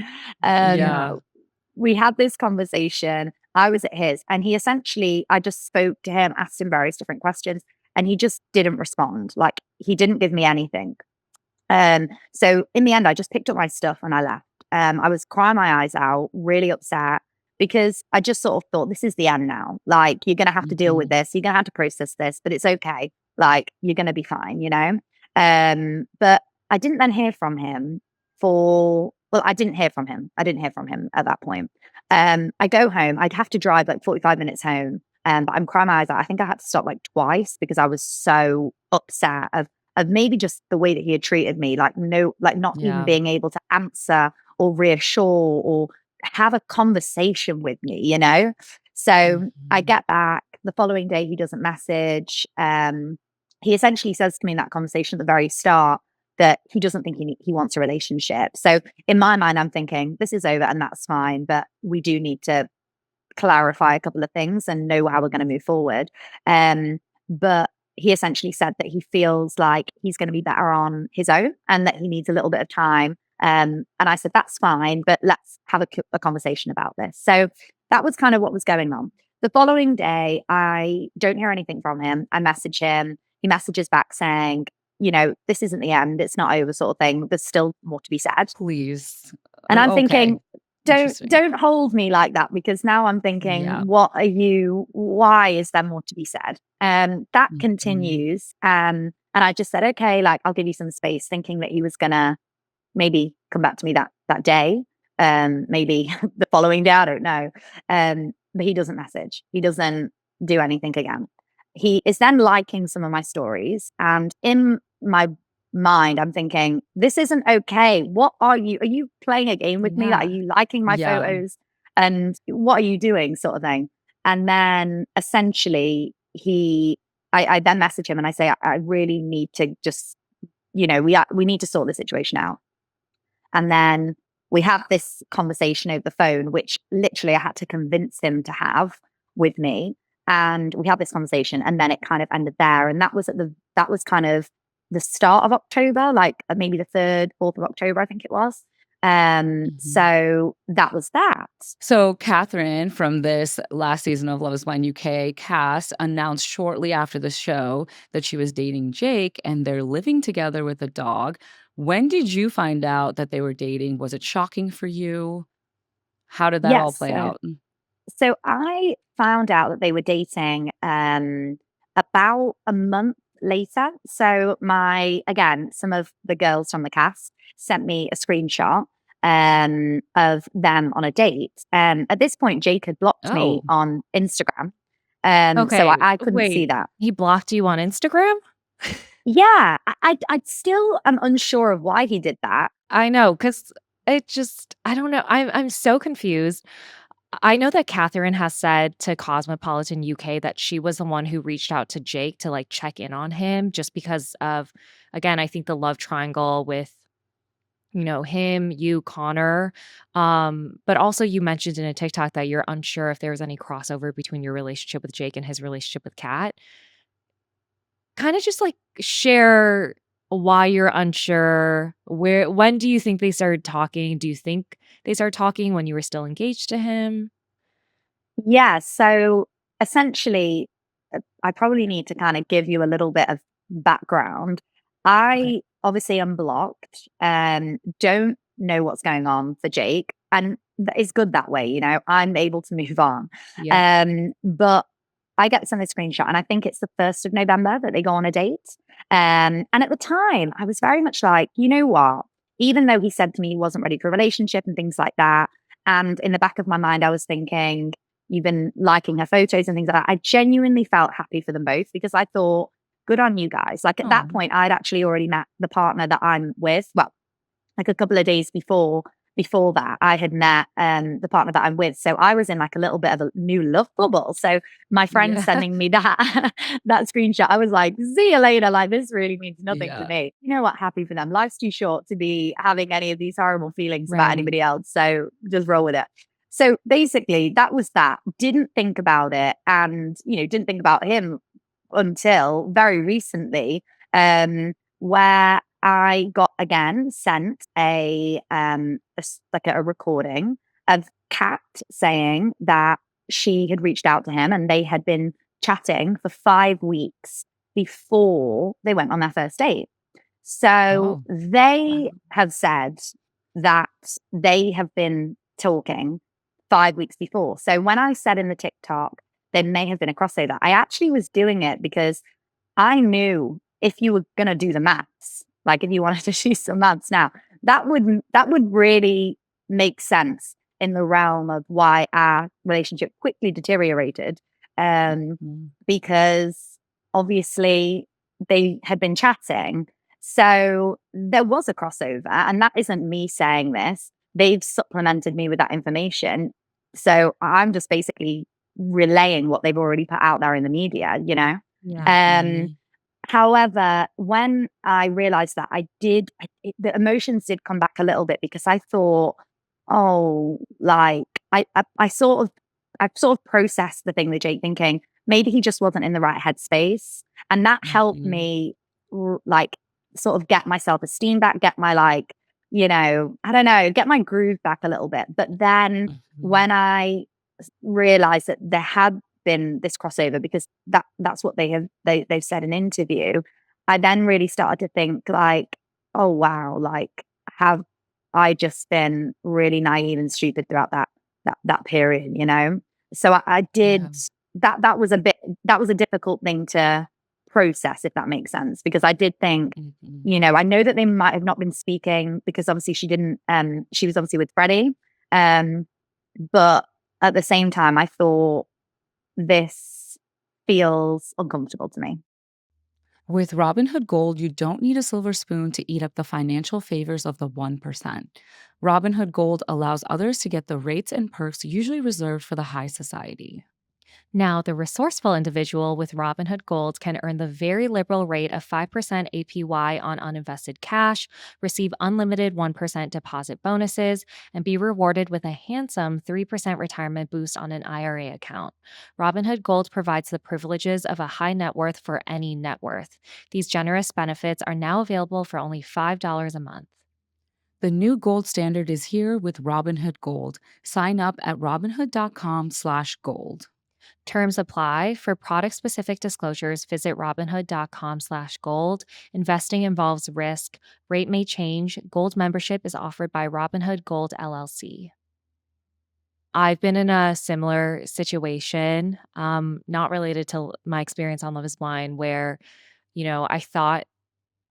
We had this conversation. I was at his, and he essentially, I just spoke to him, asked him various different questions, and he just didn't respond. Like, he didn't give me anything. So in the end, I just picked up my stuff and I left. I was crying my eyes out, really upset, because I just sort of thought, this is the end now. Like, you're going to have to deal with this. You're going to have to process this, but it's okay. Like, you're going to be fine, you know? But I didn't then hear from him I didn't hear from him. I didn't hear from him at that point. I go home. I'd have to drive like 45 minutes home. But I'm crying my eyes out. I think I had to stop like twice because I was so upset of maybe just the way that he had treated me, like, no, like, not even being able to answer or reassure or have a conversation with me, you know? So I get back the following day, he doesn't message. He essentially says to me in that conversation at the very start that he doesn't think he wants a relationship. So in my mind, I'm thinking, this is over and that's fine, but we do need to clarify a couple of things and know how we're going to move forward. But he essentially said that he feels like he's going to be better on his own and that he needs a little bit of time. And I said, that's fine, but let's have a conversation about this. So that was kind of what was going on. The following day, I don't hear anything from him. I message him. He messages back saying, you know, this isn't the end. It's not over, sort of thing. There's still more to be said. Please. And I'm thinking, don't hold me like that, because now I'm thinking, why is there more to be said? That continues. And I just said, okay, like, I'll give you some space, thinking that he was gonna maybe come back to me that day. Maybe the following day, I don't know. But he doesn't message. He doesn't do anything again. He is then liking some of my stories. And in my mind, I'm thinking, this isn't okay. What are you playing a game with me? Like, are you liking my photos? and what are you doing, sort of thing. And then essentially I then message him and I say, I really need to just, we need to sort the situation out. And then we have this conversation over the phone, which literally I had to convince him to have with me. And we had this conversation, and then it kind of ended there. And that was kind of the start of October, like maybe the 3rd, 4th of October, I think it was. So that was that. So Catherine from this last season of Love Is Blind UK cast announced shortly after the show that she was dating Jake and they're living together with a dog. When did you find out that they were dating? Was it shocking for you? How did that all Yes. play out? So I found out that they were dating about a month later. So some of the girls from the cast sent me a screenshot of them on a date. At this point, Jake had blocked me Oh, on Instagram. So Okay, I couldn't see wait. that. He blocked you on Instagram? Yeah, I still am unsure of why he did that. I know, because I don't know. I'm so confused. I know that Catherine has said to Cosmopolitan UK that she was the one who reached out to Jake to like check in on him just because of, again, I think the love triangle with, him, you, Connor. But also you mentioned in a TikTok that you're unsure if there was any crossover between your relationship with Jake and his relationship with Kat. Kind of just like share why you're unsure. When do you think they started talking? Do you think they started talking when you were still engaged to him? Yeah, so essentially, I probably need to kind of give you a little bit of background. Okay. I obviously unblocked and don't know what's going on for Jake, and it's good that way. I'm able to move on. Yep. But I get sent a screenshot, and I think it's the 1st of November that they go on a date. And at the time, I was very much like, you know what? Even though he said to me he wasn't ready for a relationship and things like that, and in the back of my mind, I was thinking, you've been liking her photos and things like that. I genuinely felt happy for them both because I thought, good on you guys. Like at that oh, point, I'd actually already met the partner that I'm with. Well, like a couple of days before that, I had met the partner that I'm with. So I was in like a little bit of a new love bubble. So my friend yeah. sending me that that screenshot, I was like, see you later. Like this really means nothing to Yeah. me. You know what? Happy for them. Life's too short to be having any of these horrible feelings about Right. anybody else. So just roll with it. So basically, that was that. Didn't think about it, and didn't think about him until very recently, where I got again sent like a recording of Kat saying that she had reached out to him and they had been chatting for 5 weeks before they went on their first date. So Oh, they wow. have said that they have been talking 5 weeks before. So when I said in the TikTok, there may have been a crossover, I actually was doing it because I knew if you were going to do the maths, like if you wanted to do some maths now, that would really make sense in the realm of why our relationship quickly deteriorated. Mm. Because obviously they had been chatting. So there was a crossover, and that isn't me saying this. They've supplemented me with that information. So I'm just basically relaying what they've already put out there in the media. Yeah. Um, Mhm. However, when I realized that the emotions did come back a little bit because I thought, oh, like I sort of processed the thing with Jake thinking maybe he just wasn't in the right headspace. And that helped Mhm. me like sort of get my self-esteem back, get my I don't know, get my groove back a little bit. But then Mhm. when I realized that there had been this crossover because that's what they've said in interview, I then really started to think like, oh wow, like have I just been really naive and stupid throughout that period. So I Yeah. did that was a difficult thing to process, if that makes sense, because I did think, Mhm. I know that they might have not been speaking because obviously she was obviously with Freddie. Um, but at the same time, I thought this feels uncomfortable to me. With Robinhood Gold, you don't need a silver spoon to eat up the financial favors of the 1%. Robinhood Gold allows others to get the rates and perks usually reserved for the high society. Now, the resourceful individual with Robinhood Gold can earn the very liberal rate of 5% APY on uninvested cash, receive unlimited 1% deposit bonuses, and be rewarded with a handsome 3% retirement boost on an IRA account. Robinhood Gold provides the privileges of a high net worth for any net worth. These generous benefits are now available for only $5 a month. The new gold standard is here with Robinhood Gold. Sign up at robinhood.com/gold. Terms apply. For product-specific disclosures, visit robinhood.com/gold. Investing involves risk. Rate may change. Gold membership is offered by Robinhood Gold LLC. I've been in a similar situation, not related to my experience on Love is Blind, where, I thought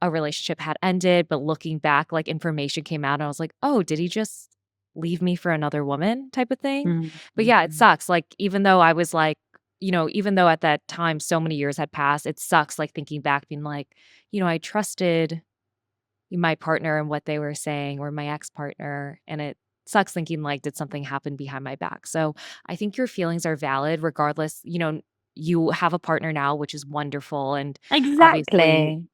a relationship had ended, but looking back, like, information came out and I was like, "Oh, did he just leave me for another woman?" type of thing. But yeah, it Mm-hmm. sucks. Like, even though I was like, even though at that time so many years had passed, it sucks, like, thinking back, being like, I trusted my partner and what they were saying, or my ex-partner, and it sucks thinking, like, did something happen behind my back? So, I think your feelings are valid regardless. You have a partner now, which is wonderful, and obviously Exactly.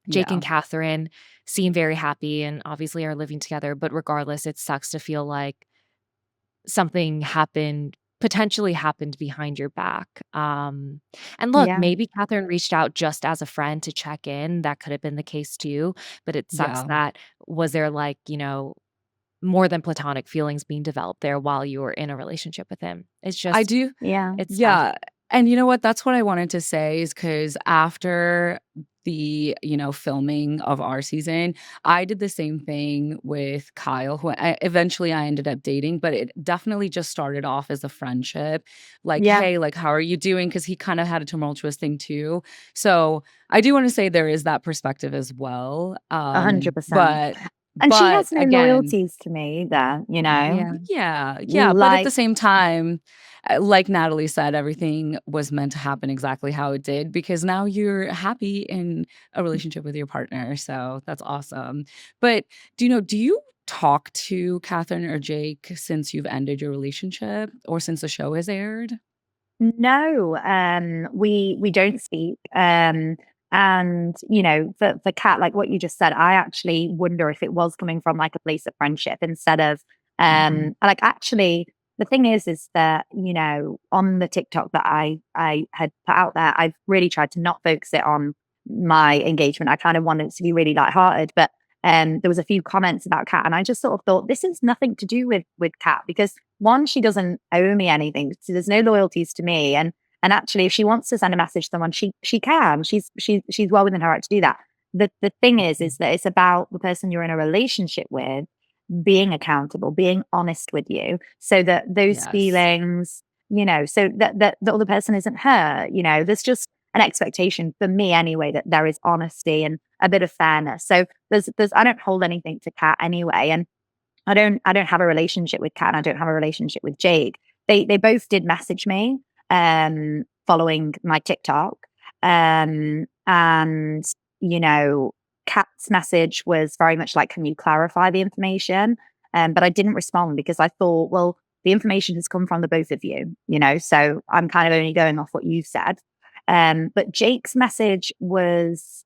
Jake Yeah. and Catherine seem very happy and obviously are living together, but regardless, it sucks to feel like something potentially happened behind your back. And look, Yeah. maybe Catherine reached out just as a friend to check in. That could have been the case too, but it sucks Yeah. that was there, like, more than platonic feelings being developed there while you were in a relationship with him. It's I just, do. Yeah. it's tough. Yeah. And you know what? That's what I wanted to say is because after the, filming of our season, I did the same thing with Kyle, who eventually I ended up dating, but it definitely just started off as a friendship. Like, Yeah. hey, like, how are you doing? Because he kind of had a tumultuous thing too. So I do want to say there is that perspective as well. 100%. But And she has no again, loyalties to me either, you know? Yeah. yeah, but at the Like, same time, like Natalie said, everything was meant to happen exactly how it did because now you're happy in a relationship with your partner, so that's awesome. But do you talk to Catherine or Jake since you've ended your relationship or since the show has aired? no, we don't speak. And for Kat, like what you just said, I actually wonder if it was coming from like a place of friendship instead of Mhm. like actually the thing is that, on the TikTok that I had put out there, I've really tried to not focus it on my engagement. I kind of wanted it to be really lighthearted, but there was a few comments about Kat, and I just sort of thought this is nothing to do with Kat because one, she doesn't owe me anything. So there's no loyalties to me. And actually, if she wants to send a message to someone, she can. She's well within her right to do that. The thing is that it's about the person you're in a relationship with being accountable, being honest with you, so that those Yes. feelings, so that the other person isn't hurt. There's just an expectation for me anyway that there is honesty and a bit of fairness. So there's I don't hold anything to Kat anyway, and I don't have a relationship with Kat and I don't have a relationship with Jake. They both did message me following my TikTok. And Kat's message was very much like, can you clarify the information? But I didn't respond because I thought, well, the information has come from the both of you, so I'm kind of only going off what you said. But Jake's message was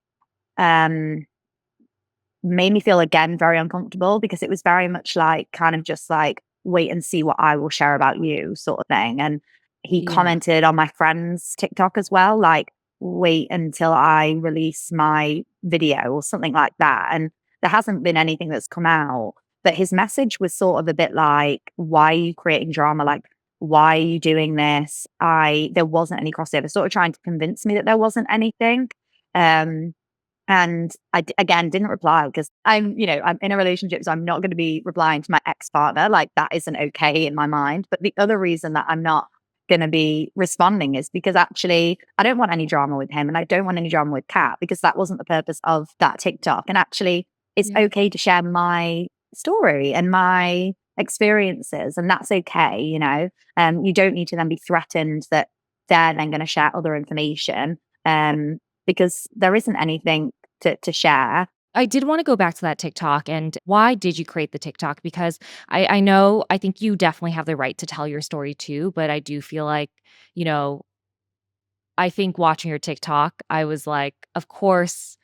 um made me feel again very uncomfortable because it was very much like kind of just like wait and see what I will share about you sort of thing. And he Yeah. commented on my friend's TikTok as well, like wait until I release my video or something like that. And there hasn't been anything that's come out, but his message was sort of a bit like, why are you creating drama? Like, why are you doing this? There wasn't any crossover, sort of trying to convince me that there wasn't anything. Um, and again, didn't reply because I'm in a relationship, so I'm not going to be replying to my ex partner. Like that isn't okay in my mind. But the other reason that I'm not going to be responding is because actually I don't want any drama with him and I don't want any drama with Kat because that wasn't the purpose of that TikTok. And actually, it's Yeah. okay to share my story and my experiences, and that's okay. You don't need to then be threatened that they're then going to share other information. because there isn't anything to share. I did want to go back to that TikTok, and why did you create the TikTok? Because I know, I think you definitely have the right to tell your story too, but I do feel like, you know, I think watching your TikTok, I was like, of course,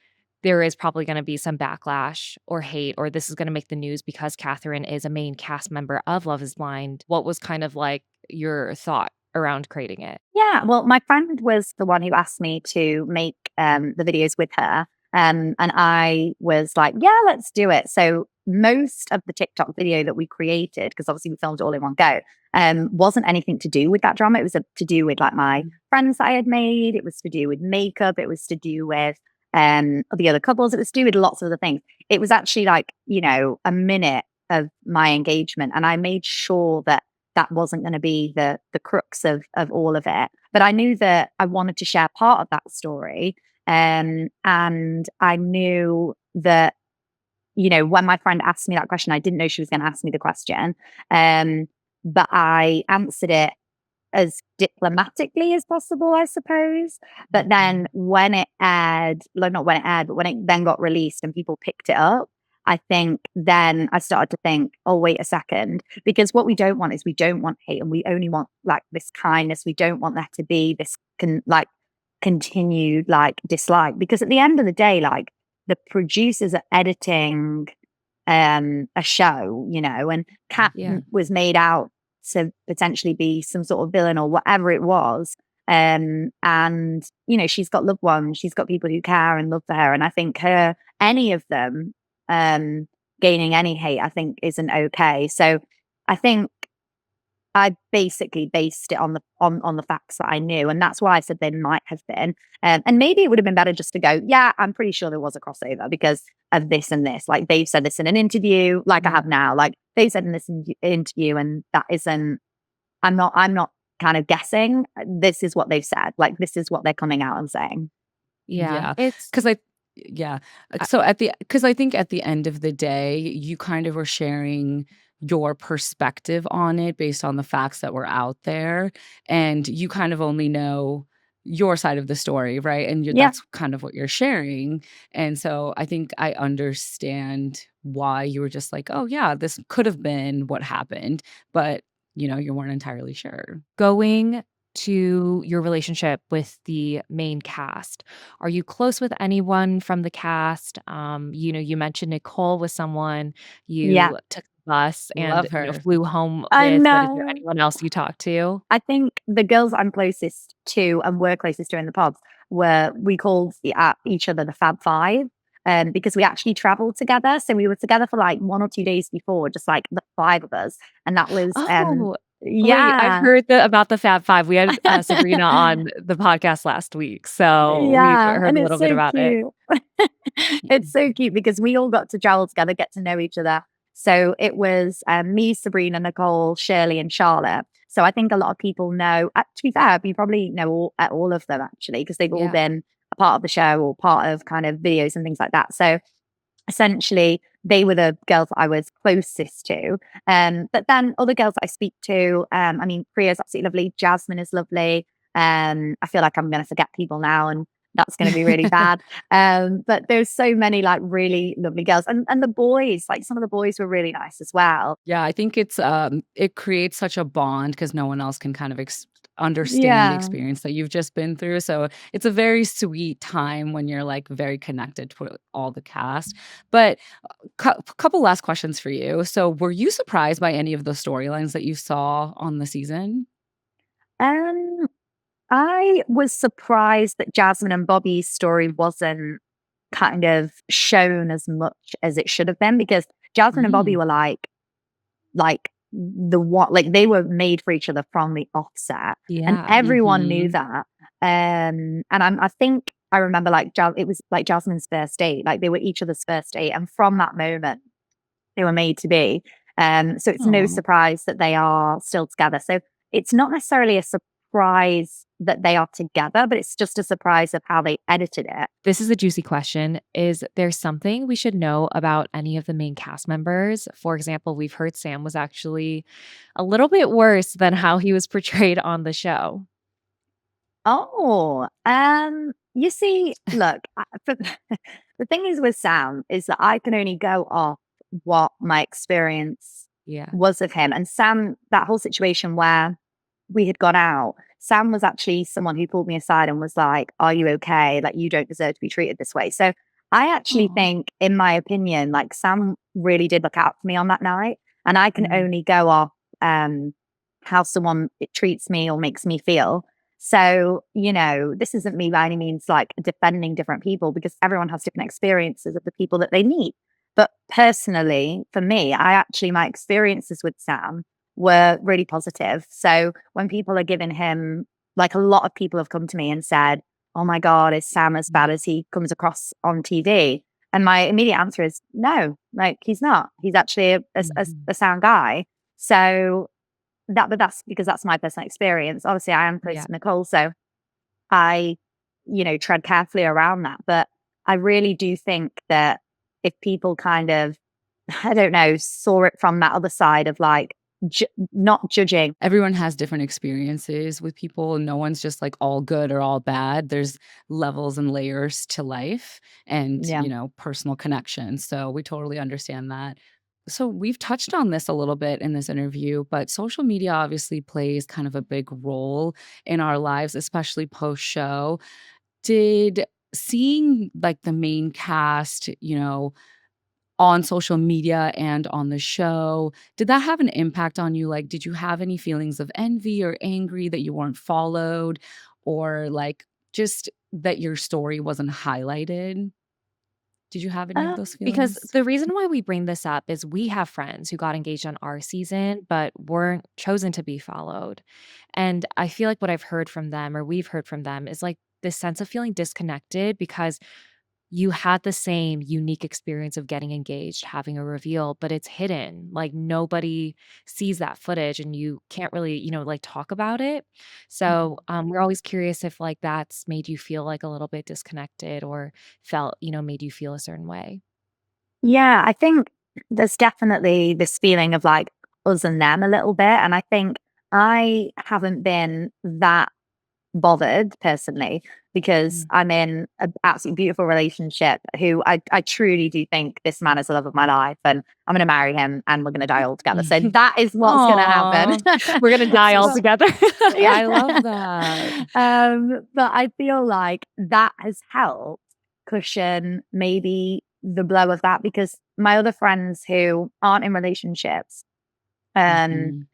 there is probably going to be some backlash or hate, or this is going to make the news because Catherine is a main cast member of Love is Blind. What was kind of like your thought around creating it? Yeah, well, my friend was the one who asked me to make the videos with her. And I was like, yeah, let's do it. So most of the TikTok video that we created, because obviously we filmed it all in one go, wasn't anything to do with that drama. It was to do with like my friends that I had made. It was to do with makeup. It was to do with the other couples. It was to do with lots of other things. It was actually like, a minute of my engagement. And I made sure that that wasn't going to be the crux of all of it. But I knew that I wanted to share part of that story. And I knew that, when my friend asked me that question, I didn't know she was going to ask me the question. But I answered it as diplomatically as possible, I suppose. But then when it aired, like not when it aired, but when it then got released and people picked it up, I think then I started to think, oh, wait a second, because what we don't want is we don't want hate, and we only want like this kindness. We don't want there to be this continued like dislike, because at the end of the day, like the producers are editing a show, and Kat Yeah. was made out to potentially be some sort of villain or whatever it was. And she's got loved ones, she's got people who care and love for her. And I think any of them gaining any hate, I think isn't okay. So I think I basically based it on the facts that I knew, and that's why I said they might have been. And maybe it would have been better just to go, yeah, I'm pretty sure there was a crossover because of this and this. Like they've said this in an interview, like I have now. Like they've said in this interview, and that isn't. I'm not kind of guessing. This is what they've said. Like this is what they're coming out and saying. Yeah. Yeah, It's because yeah. I So because I think at the end of the day, you kind of were sharing your perspective on it based on the facts that were out there, and you kind of only know your side of the story, right? And Yeah. that's kind of what you're sharing. And so I think I understand why you were just like, oh yeah, this could have been what happened, but you weren't entirely sure. going to your relationship with the main cast. Are you close with anyone from the cast? You mentioned Nicole was someone Yeah. you took the bus and, Love her. flew home I with, but is there know. anyone else you talked to? I think the girls I'm closest to and were closest to in the pubs we called each other the Fab Five, because we actually traveled together. So we were together for like 1 or 2 days before, just like the five of us, and that was Oh, wait, I've yeah, heard about the Fab Five. We had, Sabrina on the podcast last week, so we've yeah, heard and a it's little bit so about it. cute. It's so cute because we all got to travel together, get to know each other. So it was me, Sabrina, Nicole, Shirley, and Charlotte. So I think a lot of people know. To be fair, you probably know all of them actually, because they've all Yeah. been a part of the show or part of kind of videos and things like that. So essentially, they were the girls that I was closest to. But then other girls that I speak to, I mean, Priya's absolutely lovely. Jasmine is lovely. I feel like I'm going to forget people now, and that's going to be really bad. But there's so many like really lovely girls, and the boys, like some of the boys were really nice as well. Yeah, I think it creates such a bond because no one else can kind of understand the Yeah. experience that you've just been through. So it's a very sweet time when you're like very connected to all the cast. But couple last questions for you. So were you surprised by any of the storylines that you saw on the season? Um, I was surprised that Jasmine and Bobby's story wasn't kind of shown as much as it should have been, because Jasmine and Bobby Mm, were like the what like they were made for each other from the offset, and Yeah. everyone knew mhm. that. And I think I remember like it was like Jasmine's first date, like they were each other's first date, and from that moment they were made to be. So it's no Aw. surprise that they are still together. So it's not necessarily a surprise that they are together, but it's just a surprise of how they edited it. This is a juicy question. Is there something we should know about any of the main cast members? For example, we've heard Sam was actually a little bit worse than how he was portrayed on the show. Oh, you see, look, the thing is with Sam is that I can only go off what my experience Yeah. was of him. And Sam, that whole situation where we had gone out, Sam was actually someone who pulled me aside and was like, "Are you okay? Like, you don't deserve to be treated this way." So I actually Aw. think, in my opinion, like Sam really did look out for me on that night. And I can Mm. only go off how someone it treats me or makes me feel. So, this isn't me by any means like defending different people because everyone has different experiences of the people that they meet. But personally, for me, my experiences with Sam were really positive. So when people are giving him, like a lot of people have come to me and said, "Oh my God, is Sam as bad as he comes across on TV?" And my immediate answer is no, like he's not. He's actually Mhm. a sound guy. So but that's because that's my personal experience. Obviously, I am close Yeah. to Nicole, so I, tread carefully around that. But I really do think that if people kind of, I don't know, saw it from that other side of like not judging. Everyone has different experiences with people. No one's just like all good or all bad. There's levels and layers to life and, Yeah. personal connections. So we totally understand that. So we've touched on this a little bit in this interview, but social media obviously plays kind of a big role in our lives, especially post show. Did seeing like the main cast, on social media and on the show, did that have an impact on you? Like, did you have any feelings of envy or angry that you weren't followed, or like just that your story wasn't highlighted? Did you have any of those Because feelings? the reason why we bring this up is we have friends who got engaged on our season, but weren't chosen to be followed. And I feel like what I've heard from them, or we've heard from them, is like this sense of feeling disconnected because you had the same unique experience of getting engaged, having a reveal, but it's hidden. Like nobody sees that footage and you can't really, like talk about it. So Mhm. we're always curious if like that's made you feel like a little bit disconnected or felt, made you feel a certain way. Yeah, I think there's definitely this feeling of like us and them a little bit. And I think I haven't been that bothered personally because Mm. I'm in an absolutely beautiful relationship who I truly do think this man is the love of my life and I'm going to marry him and we're going to die all together. So that is what's going to happen. Aw, We're gonna die all But together. yeah. I love that. But I feel like that has helped cushion maybe the blow of that because my other friends who aren't in relationships, um, Mhm.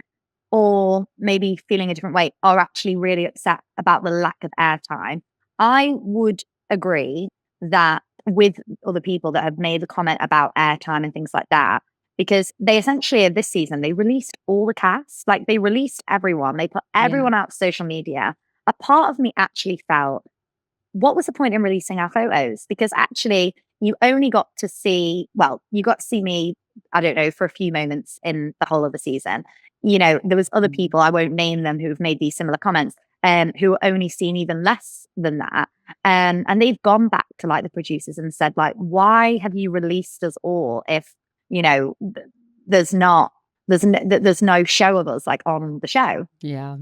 or maybe feeling a different way are actually really upset about the lack of airtime. I would agree that with other people that have made the comment about airtime and things like that, because they essentially this season they released all the cast, like they released everyone, they put Yeah. everyone out to social media. A part of me actually felt what was the point in releasing our photos? Because actually, you only got to see, well, you got to see me, I don't know, for a few moments in the whole of the season. There was other Mhm. people, I won't name them, who've made these similar comments, who were only seen even less than that. And they've gone back to like the producers and said, like, why have you released us all if, there's not, there's no show of us like on the show? Yeah.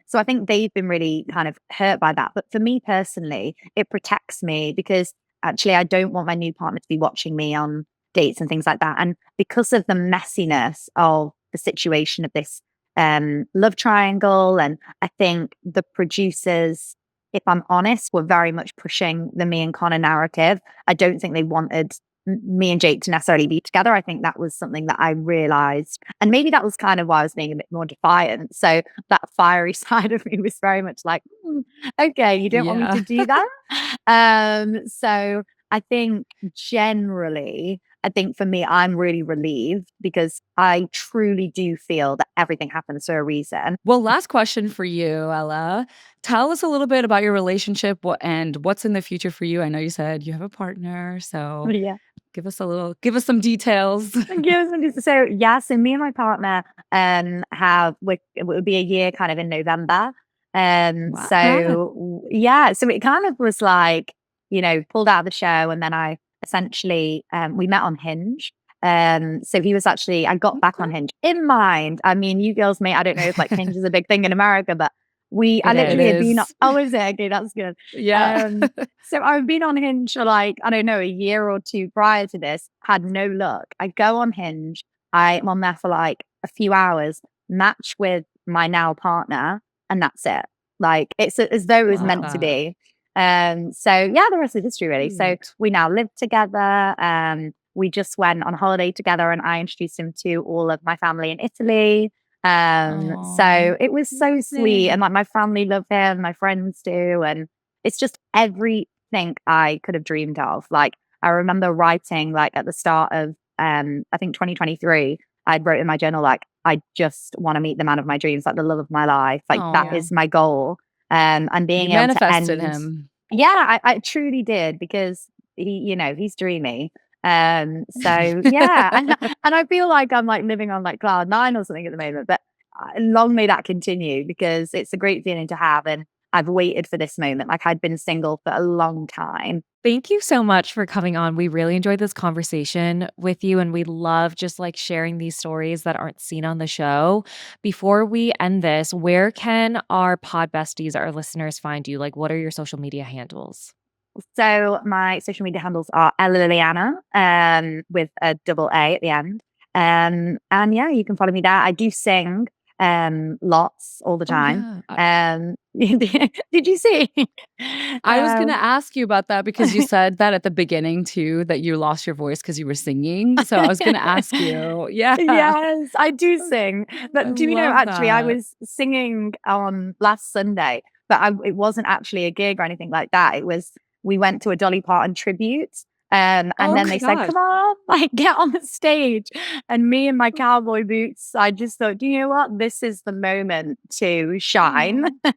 So I think they've been really kind of hurt by that. But for me personally, it protects me because actually I don't want my new partner to be watching me on dates and things like that. And because of the messiness of the situation of this love triangle, and I think the producers, if I'm honest, were very much pushing the me and Connor narrative. I don't think they wanted me and Jake to necessarily be together. I think that was something that I realized. And maybe that was kind of why I was being a bit more defiant. So that fiery side of me was very much like, okay, you don't want me Yeah. to do that. So I think generally, I think for me, I'm really relieved because I truly do feel that everything happens for a reason. Well, last question for you, Ella. Tell us a little bit about your relationship and what's in the future for you. I know you said you have a partner, so Yeah. give us some details. So yeah, so me and my partner it would be a year kind of in November. Wow. Yeah, so it kind of was like, pulled out of the show and then I essentially we met on Hinge. So he was actually I got back on Okay. Hinge in mind. I mean, you girls may I don't know if like Hinge is a big thing in America, but I It literally had been, is. oh, is it? Okay, that's good. Yeah. So I've been on Hinge for like, I don't know, a year or two prior to this, had no luck. I go on Hinge, I'm on there for like a few hours, match with my now partner, and that's it. Like it's as though it was Love meant to that. be. So yeah, the rest is history really. So Cute. we now live together. We just went on holiday together and I introduced him to all of my family in Italy. Aw, So it was so sweet. And amazing. like my family love him, my friends do. And it's just everything I could have dreamed of. Like I remember writing like at the start of I think 2023, I wrote in my journal like I just want to meet the man of my dreams, like the love of my life. Like that Aw, is my goal. And you being able to manifested end, him. yeah, I truly did because he's dreamy. So yeah, and I feel like I'm like living on like cloud nine or something at the moment, but long may that continue because it's a great feeling to have. And I've waited for this moment. Like I'd been single for a long time. Thank you so much for coming on. We really enjoyed this conversation with you, and we love just like sharing these stories that aren't seen on the show. Before we end this, where can our pod besties, our listeners, find you? Like, what are your social media handles? So my social media handles are Liliana, with a double A at the end. And yeah, you can follow me there. I do sing lots all the Oh, time. yeah. Did you see? I was gonna um, ask you about that because you said that at the beginning too, that you lost your voice because you were singing. So I was gonna ask you. Yeah. yes, I do sing. I But do you know, love actually, I that. was singing on last Sunday, but it wasn't actually a gig or anything like that. We went to a Dolly Parton tribute. And Oh then my they said, gosh. come on, like get on the stage. And me in my cowboy boots, I just thought, do you know what? This is the moment to shine. Oh,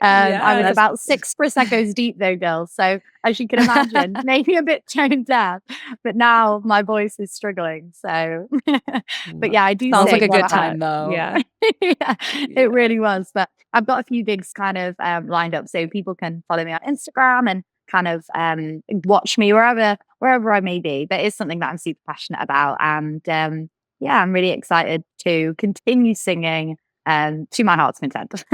I was yes. about 6 Prosecco's deep though, girls. So as you can imagine, maybe a bit toned down, but now my voice is struggling. So, but yeah, I do Sounds like sing a while good I have. time though. Yeah. Yeah, it Yeah. really was. But I've got a few gigs kind of lined up, so people can follow me on Instagram and kind of watch me wherever I may be. But it's something that I'm super passionate about, and yeah, I'm really excited to continue singing to my heart's content.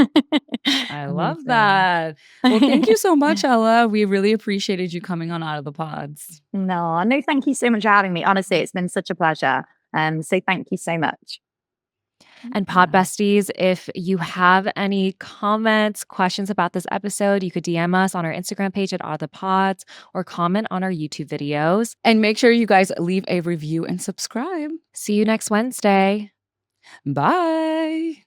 I love Amazing. that. Well, thank you so much, Ella. We really appreciated you coming on Out of the Pods. No, thank you so much for having me. Honestly, it's been such a pleasure. So thank you so much. And pod Yeah. besties, if you have any comments, questions about this episode, you could DM us on our Instagram page at All the Pods or comment on our YouTube videos. And make sure you guys leave a review and subscribe. See you next Wednesday. Bye.